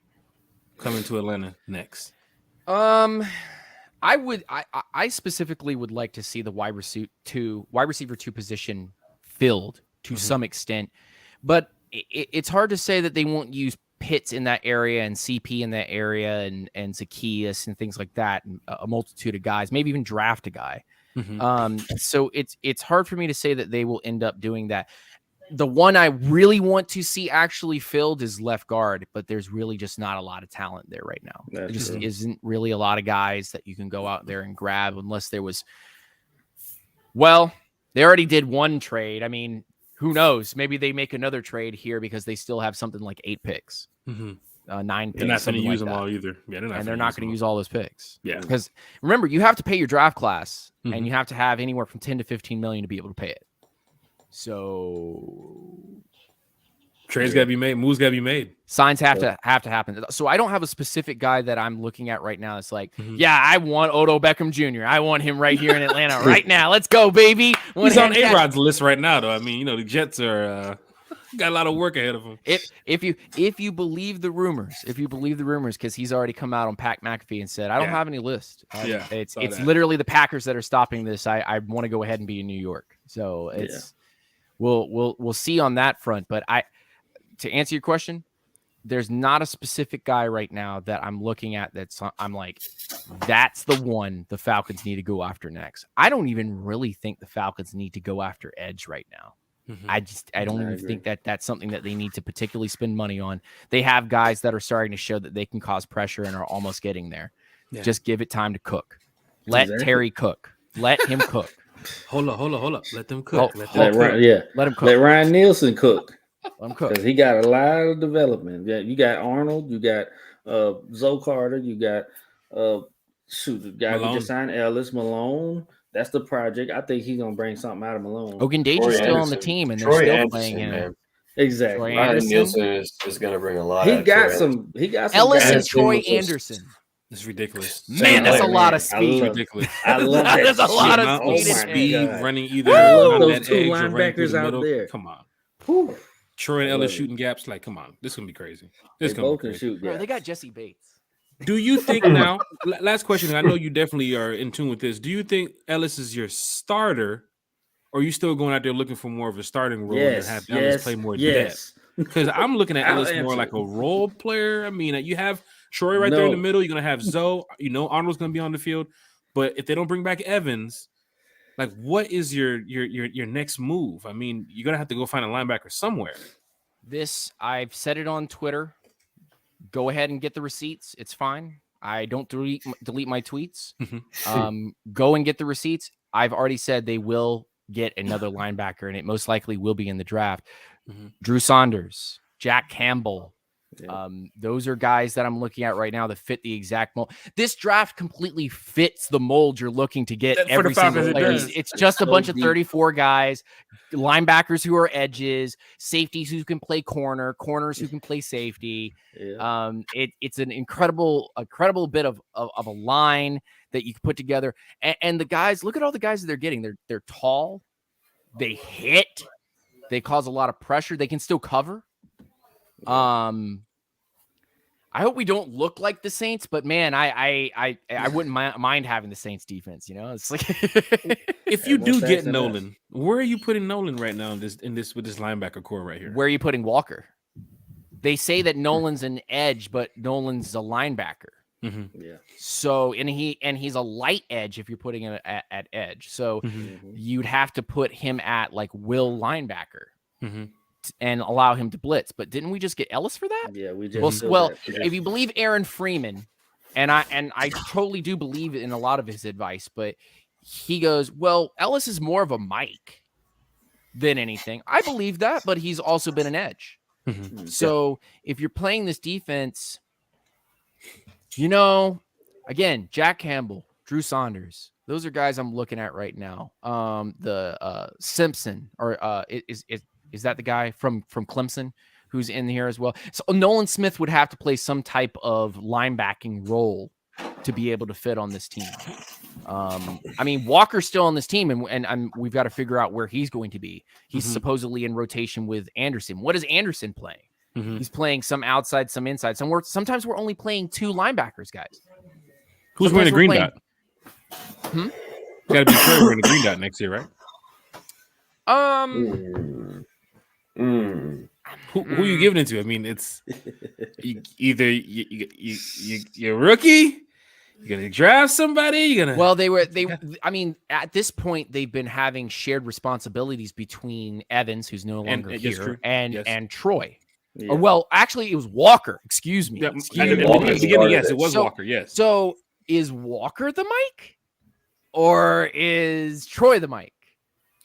coming to Atlanta next? I specifically would like to see the wide receiver 2 position filled to some extent, but it's hard to say that they won't use Pitts in that area and CP in that area and Zacchaeus and things like that, and a multitude of guys, maybe even draft a guy. So it's hard for me to say that they will end up doing that. The one I really want to see actually filled is left guard, but there's really just not a lot of talent there right now. There just isn't really a lot of guys that you can go out there and grab unless there was. Well, they already did one trade. I mean, who knows? Maybe they make another trade here because they still have something like 8 picks, 9 picks. They're not going to use like them that. all either. Yeah, they're not going to use all those picks. Yeah, because remember, you have to pay your draft class, and you have to have anywhere from 10 to 15 million to be able to pay it. So trades got to be made, moves got to be made. Signs have to happen. So I don't have a specific guy that I'm looking at right now. It's like, yeah, I want Odell Beckham Jr. I want him right here in Atlanta right now. Let's go, baby. He's on A-Rod's list right now, though. I mean, the Jets are got a lot of work ahead of them. If you believe the rumors, because he's already come out on Pat McAfee and said, I don't have any list. It's literally the Packers that are stopping this. I want to go ahead and be in New York. So it's we'll see on that front. But to answer your question, there's not a specific guy right now that I'm looking at I'm like, that's the one the Falcons need to go after next. I don't even really think the Falcons need to go after edge right now. I don't even think that that's something that they need to particularly spend money on. They have guys that are starting to show that they can cause pressure and are almost getting there. Yeah. Just give it time to cook. Let Terry cook. Let him cook. Hold up. Let them cook. Let him cook. Let Ryan Nielsen cook. Let him cook. Because he got a lot of development. Yeah, you got Arnold. You got Zoe Carter. You got the guy who just signed Ellis Malone. That's the project. I think he's gonna bring something out of Malone. Ogundeji's still on the team, and they're still playing him. Man. Exactly. Ryan Nielsen is gonna bring a lot. He got some. Ellis and Troy Anderson. It's ridiculous. Man, that's a lot of speed. Ridiculous. I love that. There's a lot of speed running either. I love those that 2 edge or running through linebackers the out middle. there. Come on. Whew. Troy and Ellis shooting gaps. Like, come on. This is gonna be crazy. They both can shoot. Bro, they got Jesse Bates. Do you think now? Last question. I know you definitely are in tune with this. Do you think Ellis is your starter, or are you still going out there looking for more of a starting role and have Ellis play more depth? Because I'm looking at Ellis more like a role player. I mean, you have Troy right there in the middle. You're gonna have Zoe. Arnold's gonna be on the field. But if they don't bring back Evans, like, what is your next move? I mean, you're gonna have to go find a linebacker somewhere. I've said it on Twitter. Go ahead and get the receipts. It's fine. I don't delete my tweets. Go and get the receipts. I've already said they will get another linebacker, and it most likely will be in the draft. Drew Saunders, Jack Campbell, Yeah. Those are guys that I'm looking at right now that fit the exact mold. This draft completely fits the mold you're looking to get For the every single Falcons, it player. does. It's just a so bunch of deep. 34 guys, linebackers who are edges, safeties who can play corner, corners who can play safety. Yeah. It's an incredible bit of a line that you can put together. And the guys, look at all the guys that they're getting. They're tall, they hit, they cause a lot of pressure, they can still cover. I hope we don't look like the Saints, but man, I wouldn't mind having the Saints defense. You know, it's like if you more do sacks get than Nolan, where are you putting Nolan right now in this with this linebacker core right here? Where are you putting Walker? They say that Nolan's an edge, but Nolan's a linebacker. Mm-hmm. Yeah. So he's a light edge if you're putting him at edge. So you'd have to put him at like will linebacker. Mm-hmm. And allow him to blitz. But didn't we just get Ellis for that? Yeah, we just well, if you believe Aaron Freeman, and I totally do believe in a lot of his advice, but he goes, well, Ellis is more of a Mike than anything. I believe that, but he's also been an edge. Mm-hmm. So if you're playing this defense, you know, again, Jack Campbell, Drew Saunders, those are guys I'm looking at right now. The Simpson, or is that the guy from Clemson who's in here as well? So Nolan Smith would have to play some type of linebacking role to be able to fit on this team. I mean, Walker's still on this team, and we've got to figure out where he's going to be. He's supposedly in rotation with Anderson. What is Anderson playing? Mm-hmm. He's playing some outside, some inside. Sometimes we're only playing two linebackers, guys. Who's wearing a green dot? Got to be Troy wearing a green dot next year, right? Who you giving it to? I mean, it's either you're a rookie, you're gonna draft somebody, you're gonna. Well, I mean, at this point, they've been having shared responsibilities between Evans, who's no longer here, and Troy. Yeah. Or well, actually, it was Walker. Excuse me. Yes, it was Walker. Yes. So is Walker the Mike, or is Troy the Mike?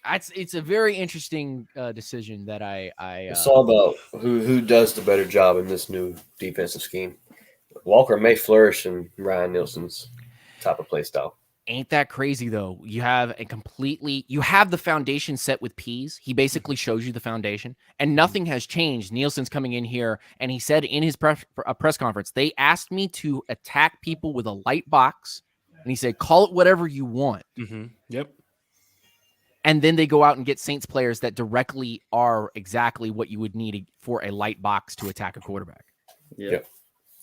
It's a very interesting decision that it's all about who does the better job in this new defensive scheme. Walker may flourish in Ryan Nielsen's type of play style. Ain't that crazy though? You have the foundation set with Pease. He basically shows you the foundation, and nothing has changed. Nielsen's coming in here, and he said in his press conference, they asked me to attack people with a light box, and he said, call it whatever you want. Mm-hmm. Yep. And then they go out and get Saints players that directly are exactly what you would need for a light box to attack a quarterback. Yeah.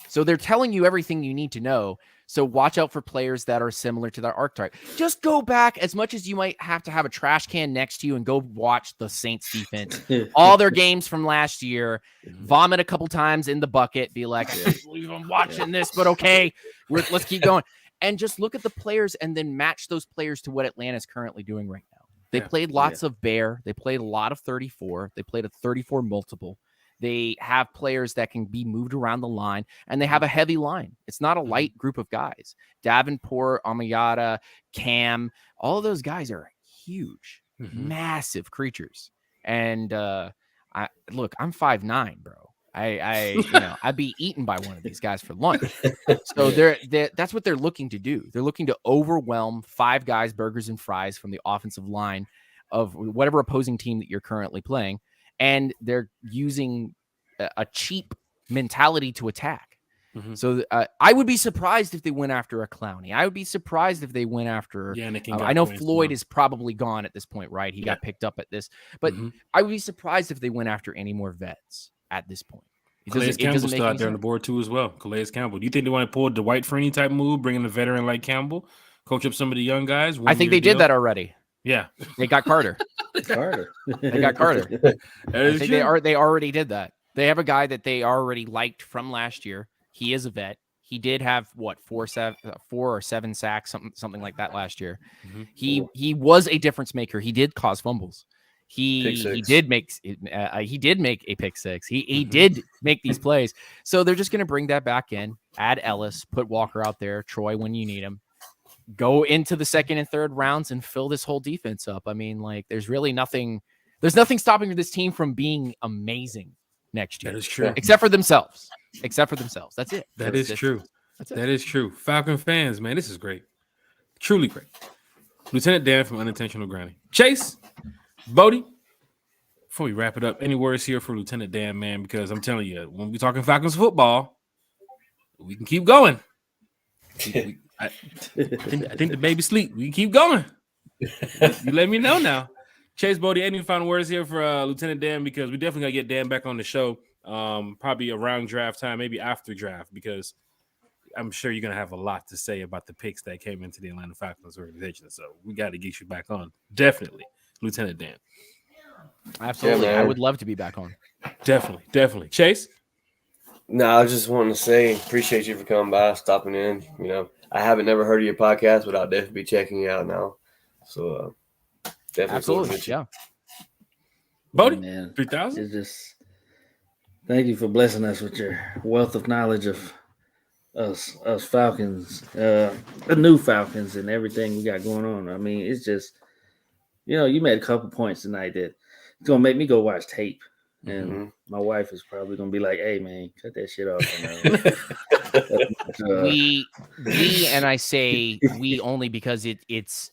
So they're telling you everything you need to know. So watch out for players that are similar to their archetype. Just go back as much as you might have to have a trash can next to you and go watch the Saints defense. All their games from last year, vomit a couple times in the bucket, be like, I can't believe I'm watching this, but okay, let's keep going. And just look at the players and then match those players to what Atlanta is currently doing right now. They played lots of bear. They played a lot of 34. They played a 34 multiple. They have players that can be moved around the line, and they have a heavy line. It's not a light group of guys. Davenport, Amayada, Cam, all of those guys are huge, massive creatures. And I'm 5'9", bro. I'd be eaten by one of these guys for lunch. So that's what they're looking to do. They're looking to overwhelm 5 guys, burgers and fries from the offensive line of whatever opposing team that you're currently playing. And they're using a cheap mentality to attack. Mm-hmm. So I would be surprised if they went after a Clowney. I would be surprised if they went after. I know Floyd is probably gone at this point, right? He got picked up at this, but I would be surprised if they went after any more vets at this point. Calais Campbell's still out there on the board too as well. Calais Campbell. Do you think they want to pull a Dwight Freeney type move, bring in a veteran like Campbell, coach up some of the young guys? I think they did that already. Yeah, they got Carter. They got Carter. I think they already did that. They have a guy that they already liked from last year. He is a vet. He did have 4 or 7 sacks, something like that last year. Mm-hmm. He was a difference maker. He did cause fumbles. He did make a pick six. He did make these plays. So they're just going to bring that back in, add Ellis, put Walker out there, Troy when you need him, go into the second and third rounds and fill this whole defense up. I mean, like there's nothing stopping this team from being amazing next year. That is true. Except for themselves. except for themselves. That's it. That is true. That's it. That is true. Falcon fans, man, this is great. Truly great. Lieutenant Dan from Unintentional Grounding. Chase, Bodie, before we wrap it up, any words here for Lieutenant Dan, man? Because I'm telling you, when we're talking Falcons football, we can keep going. I think the baby sleep. We can keep going. You let me know now. Chase, Bodie, any final words here for Lieutenant Dan? Because we definitely got to get Dan back on the show, probably around draft time, maybe after draft, because I'm sure you're going to have a lot to say about the picks that came into the Atlanta Falcons organization. So we got to get you back on. Definitely, Lieutenant Dan. Absolutely. Yeah, I would love to be back on. Definitely. Chase? No, I was just wanting to say, appreciate you for coming by, stopping in. You know, I haven't never heard of your podcast, but I'll definitely be checking you out now. So, definitely. Absolutely. Yeah. Bodie? Man, 3,000? it's just thank you for blessing us with your wealth of knowledge of us Falcons, the new Falcons, and everything we got going on. I mean, it's just, you made a couple points tonight that it's gonna make me go watch tape, and my wife is probably gonna be like, "Hey, man, cut that shit off." We and I say we only because it's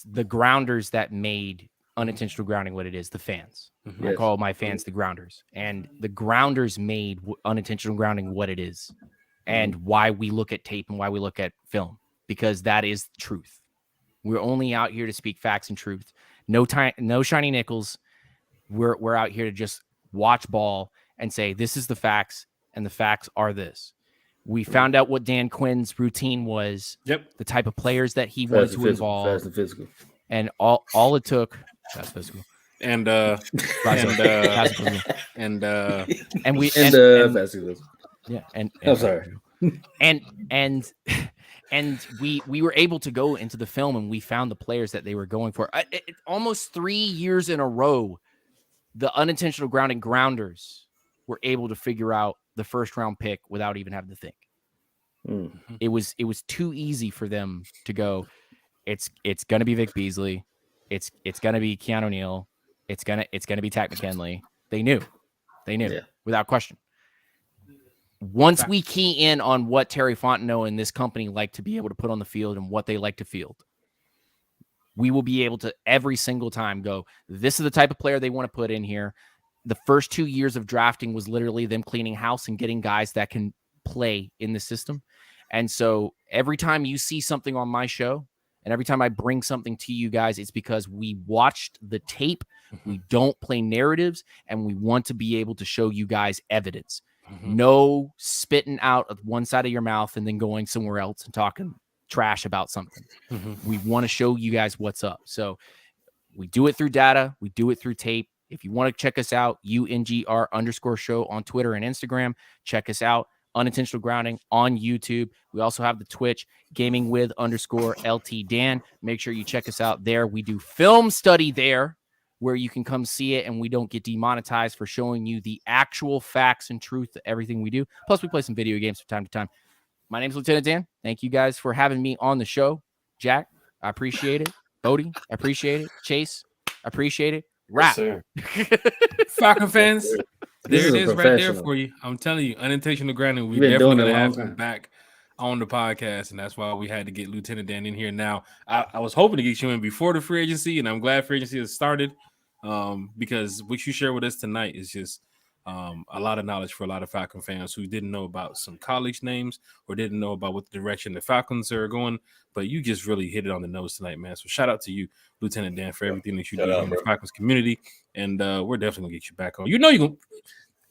the grounders that made Unintentional Grounding what it is. The fans. Yes. I call my fans the grounders, and the grounders made Unintentional Grounding what it is, and why we look at tape and why we look at film, because that is truth. We're only out here to speak facts and truth. No shiny nickels. We're out here to just watch ball and say this is the facts, and the facts are this. We found out what Dan Quinn's routine was. Yep. The type of players that he wanted to involve. Fast and physical. And all it took. Fast physical. And fast physical. And yeah. And I'm sorry. And we were able to go into the film and we found the players that they were going for. Almost 3 years in a row, the Unintentional Grounding grounders were able to figure out the first round pick without even having to think. It was too easy for them to go. It's gonna be Vic Beasley. It's gonna be Keanu Neal. It's gonna be Takk McKinley. They knew without question. Once we key in on what Terry Fontenot and this company like to be able to put on the field and what they like to field, we will be able to every single time go, this is the type of player they want to put in here. The first 2 years of drafting was literally them cleaning house and getting guys that can play in the system. And so every time you see something on my show and every time I bring something to you guys, it's because we watched the tape. We don't play narratives, and we want to be able to show you guys evidence. No spitting out of one side of your mouth and then going somewhere else and talking trash about something. We want to show you guys what's up. So we do it through data. We do it through tape. If you want to check us out, UNGR_show on Twitter and Instagram. Check us out. Unintentional Grounding on YouTube. We also have the Twitch, gamingwith_LT Dan. Make sure you check us out there. We do film study there where you can come see it and we don't get demonetized for showing you the actual facts and truth of everything we do. Plus, we play some video games from time to time. My name is Lieutenant Dan. Thank you guys for having me on the show. Jack, I appreciate it. Bodie, I appreciate it. Chase, I appreciate it. Wrap. Yes, Falcon fans, there it is is right there for you. I'm telling you, Unintentional Grounding, we definitely going to have him back on the podcast, and that's why we had to get Lieutenant Dan in here now. I was hoping to get you in before the free agency, and I'm glad free agency has started because what you share with us tonight is just a lot of knowledge for a lot of Falcon fans who didn't know about some college names or didn't know about what the direction the Falcons are going, but you just really hit it on the nose tonight, man. So shout out to you, Lieutenant Dan, for everything that you do in the Falcons community, and we're definitely going to get you back on.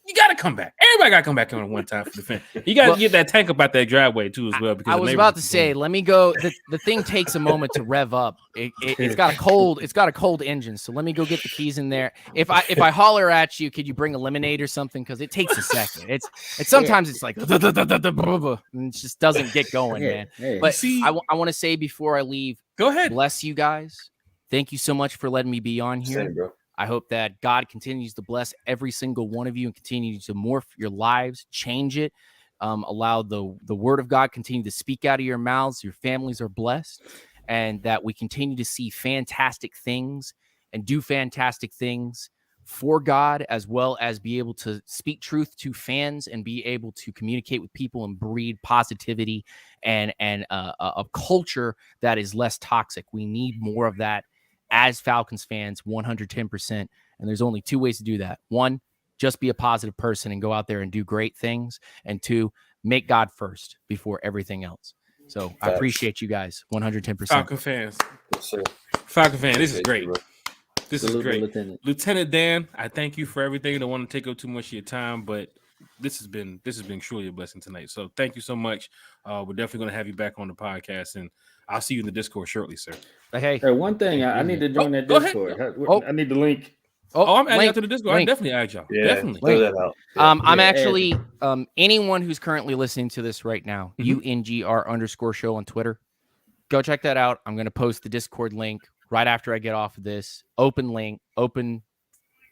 You got to come back. Everybody got to come back on one time for the fan. You got to get that tank up out that driveway too as well. Because I was about to say, let me go. The thing takes a moment to rev up. It's got a cold engine. So let me go get the keys in there. If I holler at you, could you bring a lemonade or something? Because it takes a second. It's sometimes it's like and it just doesn't get going, man. But I want to say before I leave, go ahead. Bless you guys. Thank you so much for letting me be on here. Same, bro. I hope that God continues to bless every single one of you and continue to morph your lives, change it, allow the word of God continue to speak out of your mouths. Your families are blessed, and that we continue to see fantastic things and do fantastic things for God, as well as be able to speak truth to fans and be able to communicate with people and breed positivity and a culture that is less toxic. We need more of that as Falcons fans, 110%. And there's only two ways to do that. One, just be a positive person and go out there and do great things. And two, make God first before everything else. So I appreciate you guys 110%. Falcon fans. Yes, sir. Falcon fan, this is great. This is great. Lieutenant Dan, I thank you for everything. I don't want to take up too much of your time, but this has been truly a blessing tonight. So thank you so much. We're definitely going to have you back on the podcast, and I'll see you in the Discord shortly, sir. Hey, one thing, I need to join that Discord. I need the link. I'm adding you to the Discord. I definitely add y'all. Yeah, definitely. throw that out. I'm actually anyone who's currently listening to this right now, UNGR_show on Twitter. Go check that out. I'm going to post the Discord link right after I get off of this. Open link, open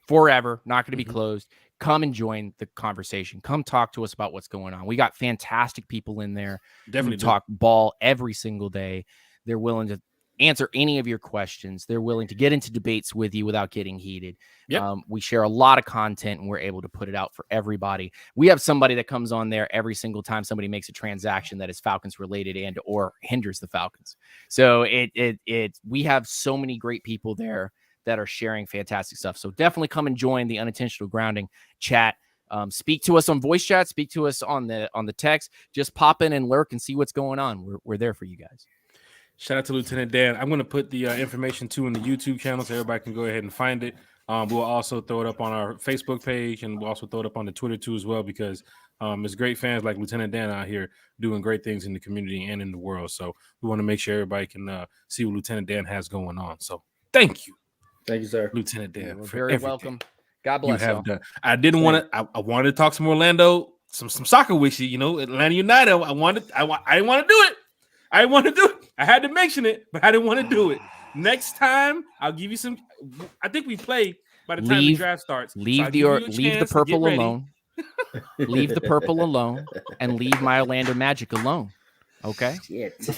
forever, not going to be closed. Come and join the conversation. Come talk to us about what's going on. We got fantastic people in there. Definitely talk ball every single day. They're willing to answer any of your questions. They're willing to get into debates with you without getting heated. Yep. We share a lot of content and we're able to put it out for everybody. We have somebody that comes on there every single time somebody makes a transaction that is Falcons related and or hinders the Falcons. So we have so many great people there that are sharing fantastic stuff. So definitely come and join the Unintentional Grounding chat. Speak to us on voice chat, speak to us on the text. Just pop in and lurk and see what's going on. We're there for you guys. Shout out to Lieutenant Dan. I'm going to put the information too in the YouTube channel so everybody can go ahead and find it. We'll also throw it up on our Facebook page, and we'll also throw it up on the Twitter too as well, because there's great fans like Lieutenant Dan out here doing great things in the community and in the world. So we want to make sure everybody can see what Lieutenant Dan has going on. So thank you. Thank you, sir. Lieutenant Dan. You're very welcome. God bless you. Have done. I didn't want to. I wanted to talk some Orlando, some soccer with you. You know, Atlanta United. I didn't want to do it. I didn't want to do it. I had to mention it, but I didn't want to do it. Next time, I'll give you some. I think we play by the time the draft starts. Leave the purple alone. Leave the purple alone, and leave my Orlando Magic alone. Okay,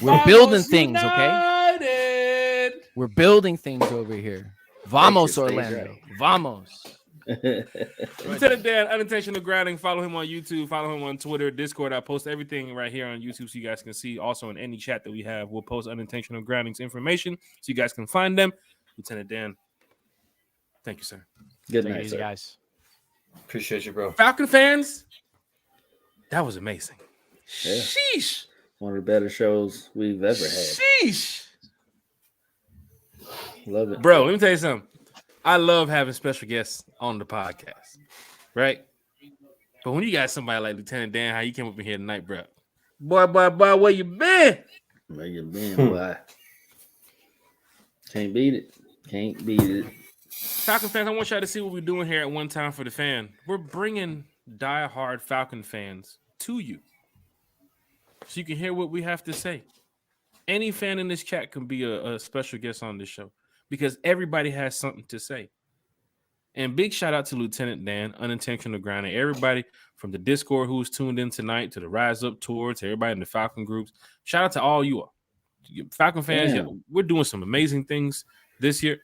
we're building things. Okay, we're building things over here. Vamos, Orlando. Vamos. Lieutenant Dan, Unintentional Grounding. Follow him on YouTube. Follow him on Twitter, Discord. I post everything right here on YouTube so you guys can see. Also, in any chat that we have, we'll post Unintentional Grounding's information so you guys can find them. Lieutenant Dan, thank you, sir. Good night, sir. Guys. Appreciate you, bro. Falcon fans, that was amazing. Yeah. Sheesh. One of the better shows we've ever had. Sheesh. Love it. Bro, let me tell you something. I love having special guests on the podcast, right? But when you got somebody like Lieutenant Dan, how you came up in here tonight, bro? Boy, where you been? Where you been, boy? Can't beat it. Falcon fans, I want y'all to see what we're doing here at One Time for the Fan. We're bringing diehard Falcon fans to you so you can hear what we have to say. Any fan in this chat can be a special guest on this show because everybody has something to say. And big shout out to Lieutenant Dan, Unintentional Grounding, everybody from the Discord who's tuned in tonight, to the RiseUp tour, to everybody in the Falcon groups. Shout out to all you Falcon fans. Yeah, we're doing some amazing things this year.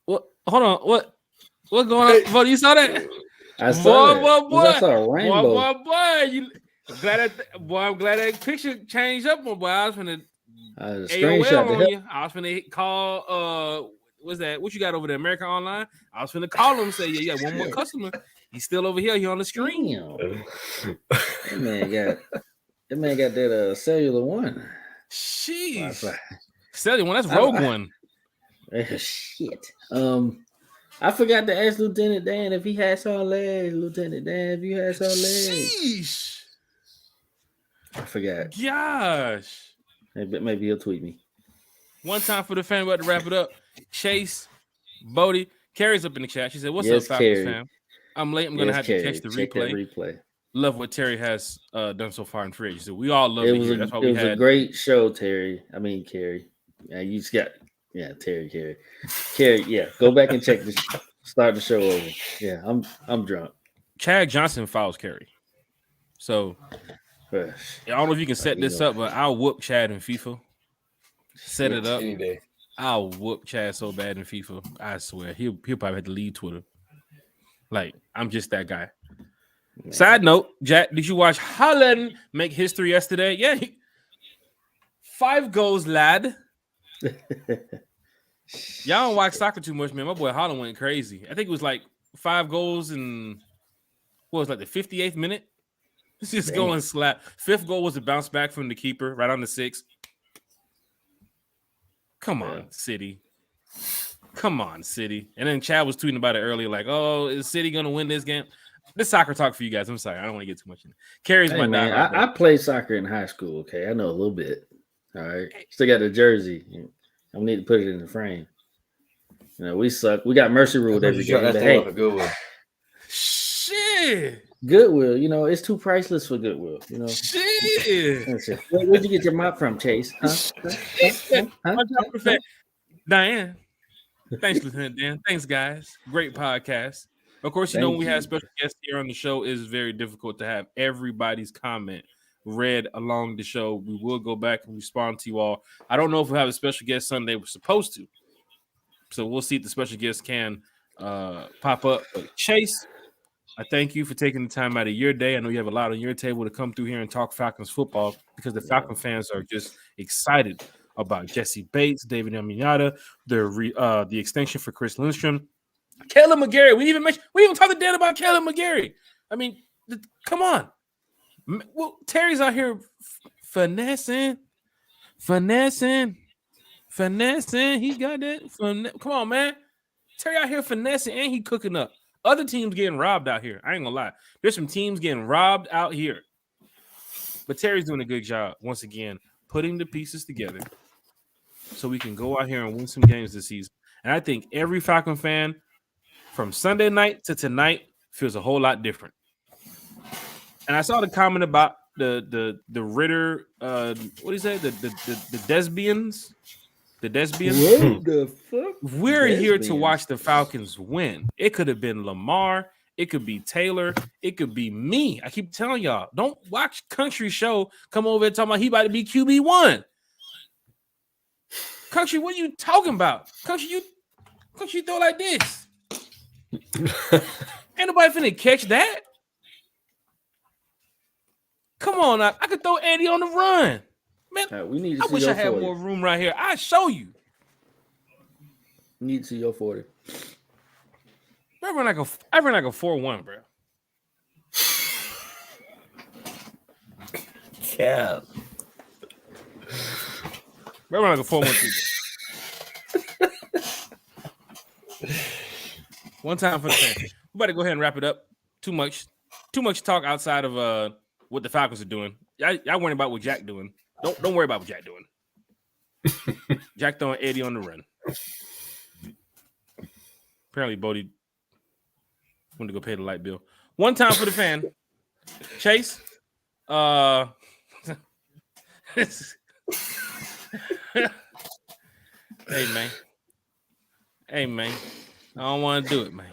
What? Hold on. What's going on? Boy, you saw that? I saw that. Boy. I saw a rainbow. Boy. I'm glad that picture changed up, boy. I was finna screenshot on you. I was finna call what's that? What you got over there? American Online? I was finna call him and say, yeah, one more customer. He's still over here. He on the screen. That man got that cellular one. Jeez. Cellular one, that's Rogue One. Shit. I forgot to ask Lieutenant Dan if he had saw legs. Lieutenant Dan, if you had saw legs. Sheesh. I forgot. Gosh. Maybe he'll tweet me. One time for the fan, about to wrap it up. Chase, Bodie, Carrie's up in the chat. She said, "What's up, Falcons fam? I'm late. I'm gonna have to catch the replay. Love what Terry has done so far in free agency. We all love it. That's why we had a great show, Terry. I mean, Carrie. Yeah, you just got Terry. Carrie. Yeah, go back and check this. Start the show over. Yeah, I'm drunk. Chad Johnson follows Carrie, so I don't know if you can set this up, but I'll whoop Chad in FIFA. Set it up. Any day. I'll whoop Chad so bad in FIFA. I swear, he'll probably have to leave Twitter. Like, I'm just that guy. Man. Side note, Jack, did you watch Holland make history yesterday? Yeah, 5 goals, lad. Y'all don't watch soccer too much, man. My boy Holland went crazy. I think it was like 5 goals in what was like the 58th minute. He's just going slap. 5th goal was a bounce back from the keeper right on the 6th. Come on, City. Come on, City. And then Chad was tweeting about it earlier, like, "Oh, is City gonna win this game?" This soccer talk for you guys. I'm sorry, I don't want to get too much in it. Carries my man. I played soccer in high school. Okay, I know a little bit. All right, still got the jersey. I need to put it in the frame. You know, we suck. We got mercy ruled every game. But hey, Goodwill. Shit. Goodwill, you know, it's too priceless for Goodwill. You know, shit. Where'd you get your mop from, Chase? Diane. Thanks, Lieutenant Dan. Thanks, guys. Great podcast. Of course, you know when we have special guests here on the show, it is very difficult to have everybody's comment read along the show. We will go back and respond to you all. I don't know if we'll have a special guest Sunday. We're supposed to. So we'll see if the special guest can pop up. But Chase, I thank you for taking the time out of your day. I know you have a lot on your table to come through here and talk Falcons football because the Falcon fans are just excited about Jesse Bates, David Amiata, the extension for Chris Lindstrom, Caleb McGarry. We even talked to Dan about Caleb McGarry. I mean, come on. Well, Terry's out here finessing. He got that. Come on, man. Terry out here finessing and he cooking up. Other teams getting robbed out here. I ain't gonna lie. There's some teams getting robbed out here. But Terry's doing a good job, once again, putting the pieces together so we can go out here and win some games this season. And I think every Falcon fan from Sunday night to tonight feels a whole lot different. And I saw the comment about the Ritter, what do you say? The Desbians? The Desbians? What the fuck? We're here to watch the Falcons win. It could have been Lamar. It could be Taylor. It could be me. I keep telling y'all, don't watch Country Show come over and talk about he about to be QB1. Country, what are you talking about? Country, you throw like this. Ain't nobody finna catch that. Come on, I could throw Andy on the run. Man, we need to I see wish your I had 40. more room right here. I'll show you. We need to see your 40. I run like a 4-1, bro. Yeah. I run like a 4-1. One time for the fan. We better go ahead and wrap it up. Too much talk outside of what the Falcons are doing. Y'all worry about what Jack doing. Don't worry about what Jack doing. Jack throwing Eddie on the run. Apparently, Bodie went to go pay the light bill. One time for the fan. Chase. Hey, man. I don't want to do it, man.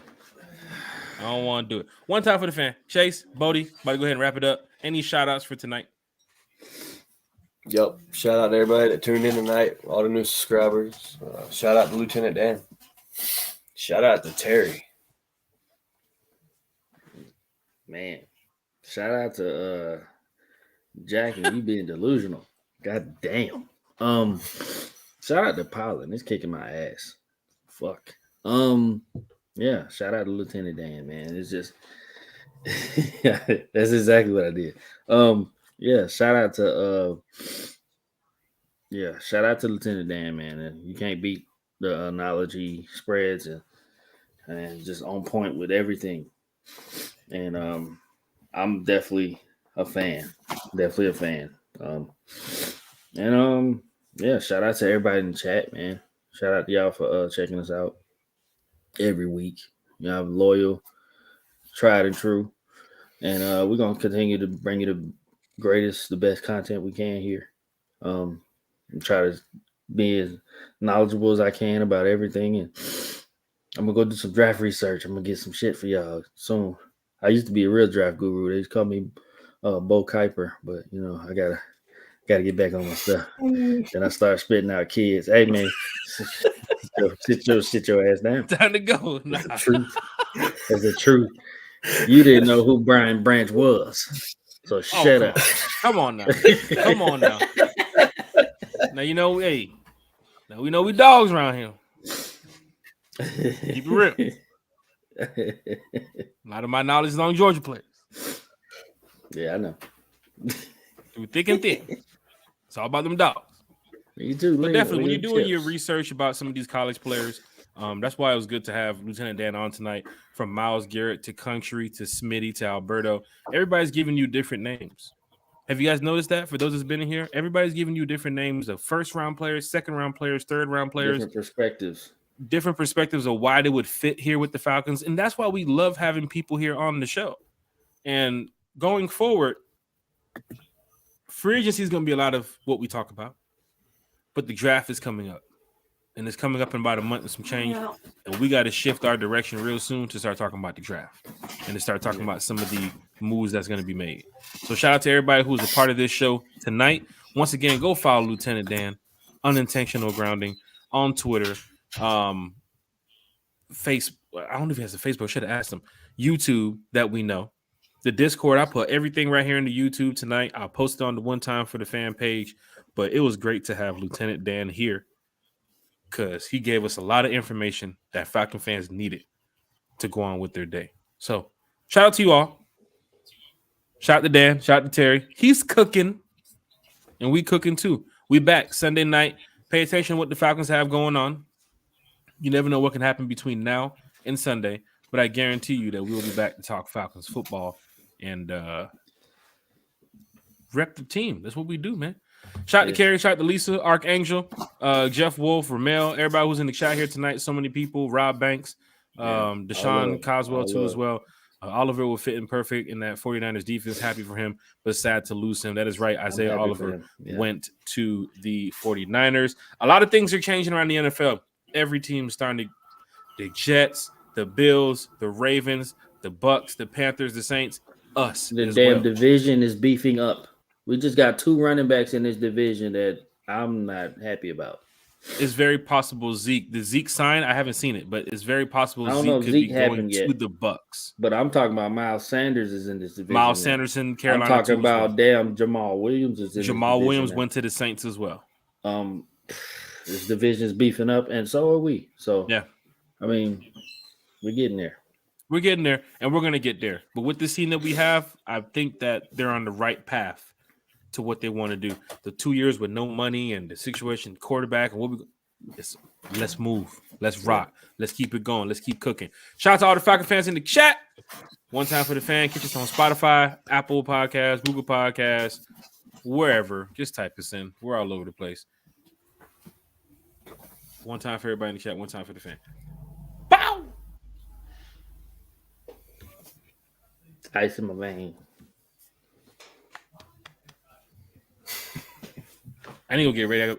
I don't want to do it. One time for the fan. Chase, Bodie, about to go ahead and wrap it up. Any shout-outs for tonight? Yep. Shout out to everybody that tuned in tonight, all the new subscribers. Shout out to Lieutenant Dan. Shout out to Terry. Man. Shout out to Jack and you being delusional. God damn. Shout out to Pollen. It's kicking my ass. Fuck. Yeah, shout out to Lieutenant Dan, man. It's just yeah, that's exactly what I did. Yeah, shout out to Lieutenant Dan, man. And you can't beat the knowledge he spreads and just on point with everything. And I'm definitely a fan. Yeah, shout out to everybody in the chat, man. Shout out to y'all for checking us out every week. Y'all loyal, tried and true. And we're gonna continue to bring you the best content we can here. And try to be as knowledgeable as I can about everything. And I'm gonna go do some draft research. I'm gonna get some shit for y'all soon. I used to be a real draft guru. They just call me Bo Kuiper, but you know, I Got to get back on my stuff. Then I start spitting out kids. Hey man, sit your ass down. Time to go. Nah. That's the truth. That's the truth. You didn't know who Brian Branch was, so shut up. Come on now. Come on now. Now you know, hey. Now we know we dogs around here. Keep it real. A lot of my knowledge is on Georgia players. Yeah, I know. Through thick and thin. It's all about them dogs. Me too. But definitely, when you're doing your research about some of these college players, that's why it was good to have Lieutenant Dan on tonight. From Myles Garrett to Country to Smitty to Alberto, everybody's giving you different names. Have you guys noticed that? For those that's been in here, everybody's giving you different names of first-round players, second-round players, third-round players. Different perspectives of why they would fit here with the Falcons. And that's why we love having people here on the show. And going forward, free agency is going to be a lot of what we talk about. But the draft is coming up. And it's coming up in about a month and some change. And we got to shift our direction real soon to start talking about the draft and to start talking about some of the moves that's going to be made. So shout out to everybody who's a part of this show tonight. Once again, go follow Lieutenant Dan, Unintentional Grounding, on Twitter, Facebook. I don't know if he has a Facebook. I should have asked him. YouTube, that we know. The Discord, I put everything right here in the YouTube tonight. I'll post it on the One Time for the Fan page. But it was great to have Lieutenant Dan here, because he gave us a lot of information that Falcon fans needed to go on with their day. So shout out to you all. Shout out to Dan. Shout out to Terry. He's cooking, and we cooking too. We back Sunday night. Pay attention to what the Falcons have going on. You never know what can happen between now and Sunday, but I guarantee you that we will be back to talk Falcons football and rep the team. That's what we do, man. Shout out to Carrie, shout out to Lisa, Archangel, Jeff Wolf, Ramel, everybody who's in the chat here tonight. So many people, Rob Banks, Deshaun Coswell too as well. Oliver will fit in perfect in that 49ers defense. Happy for him, but sad to lose him. That is right. Isaiah Oliver went to the 49ers. A lot of things are changing around the NFL. Every team is starting to – the Jets, the Bills, the Ravens, the Bucks, the Panthers, the Saints, us. The damn division is beefing up. We just got 2 running backs in this division that I'm not happy about. It's very possible Zeke. The Zeke sign, I haven't seen it, but it's very possible Zeke could be going to the Bucks. But I'm talking about Miles Sanders is in this division. Miles Sanders in Carolina. I'm talking about damn Jamal Williams is in Jamal Williams went to the Saints as well. This division is beefing up, and so are we. So yeah, I mean, we're getting there. We're getting there, and we're going to get there. But with this team that we have, I think that they're on the right path to what they want to do. The 2 years with no money and the situation, quarterback, and let's move. Let's rock. Let's keep it going. Let's keep cooking. Shout out to all the Falcon fans in the chat. One Time for the Fan. Catch us on Spotify, Apple Podcasts, Google Podcasts, wherever. Just type us in. We're all over the place. One time for everybody in the chat. One time for the fan. Bow! Ice in my vein. I need to go get ready.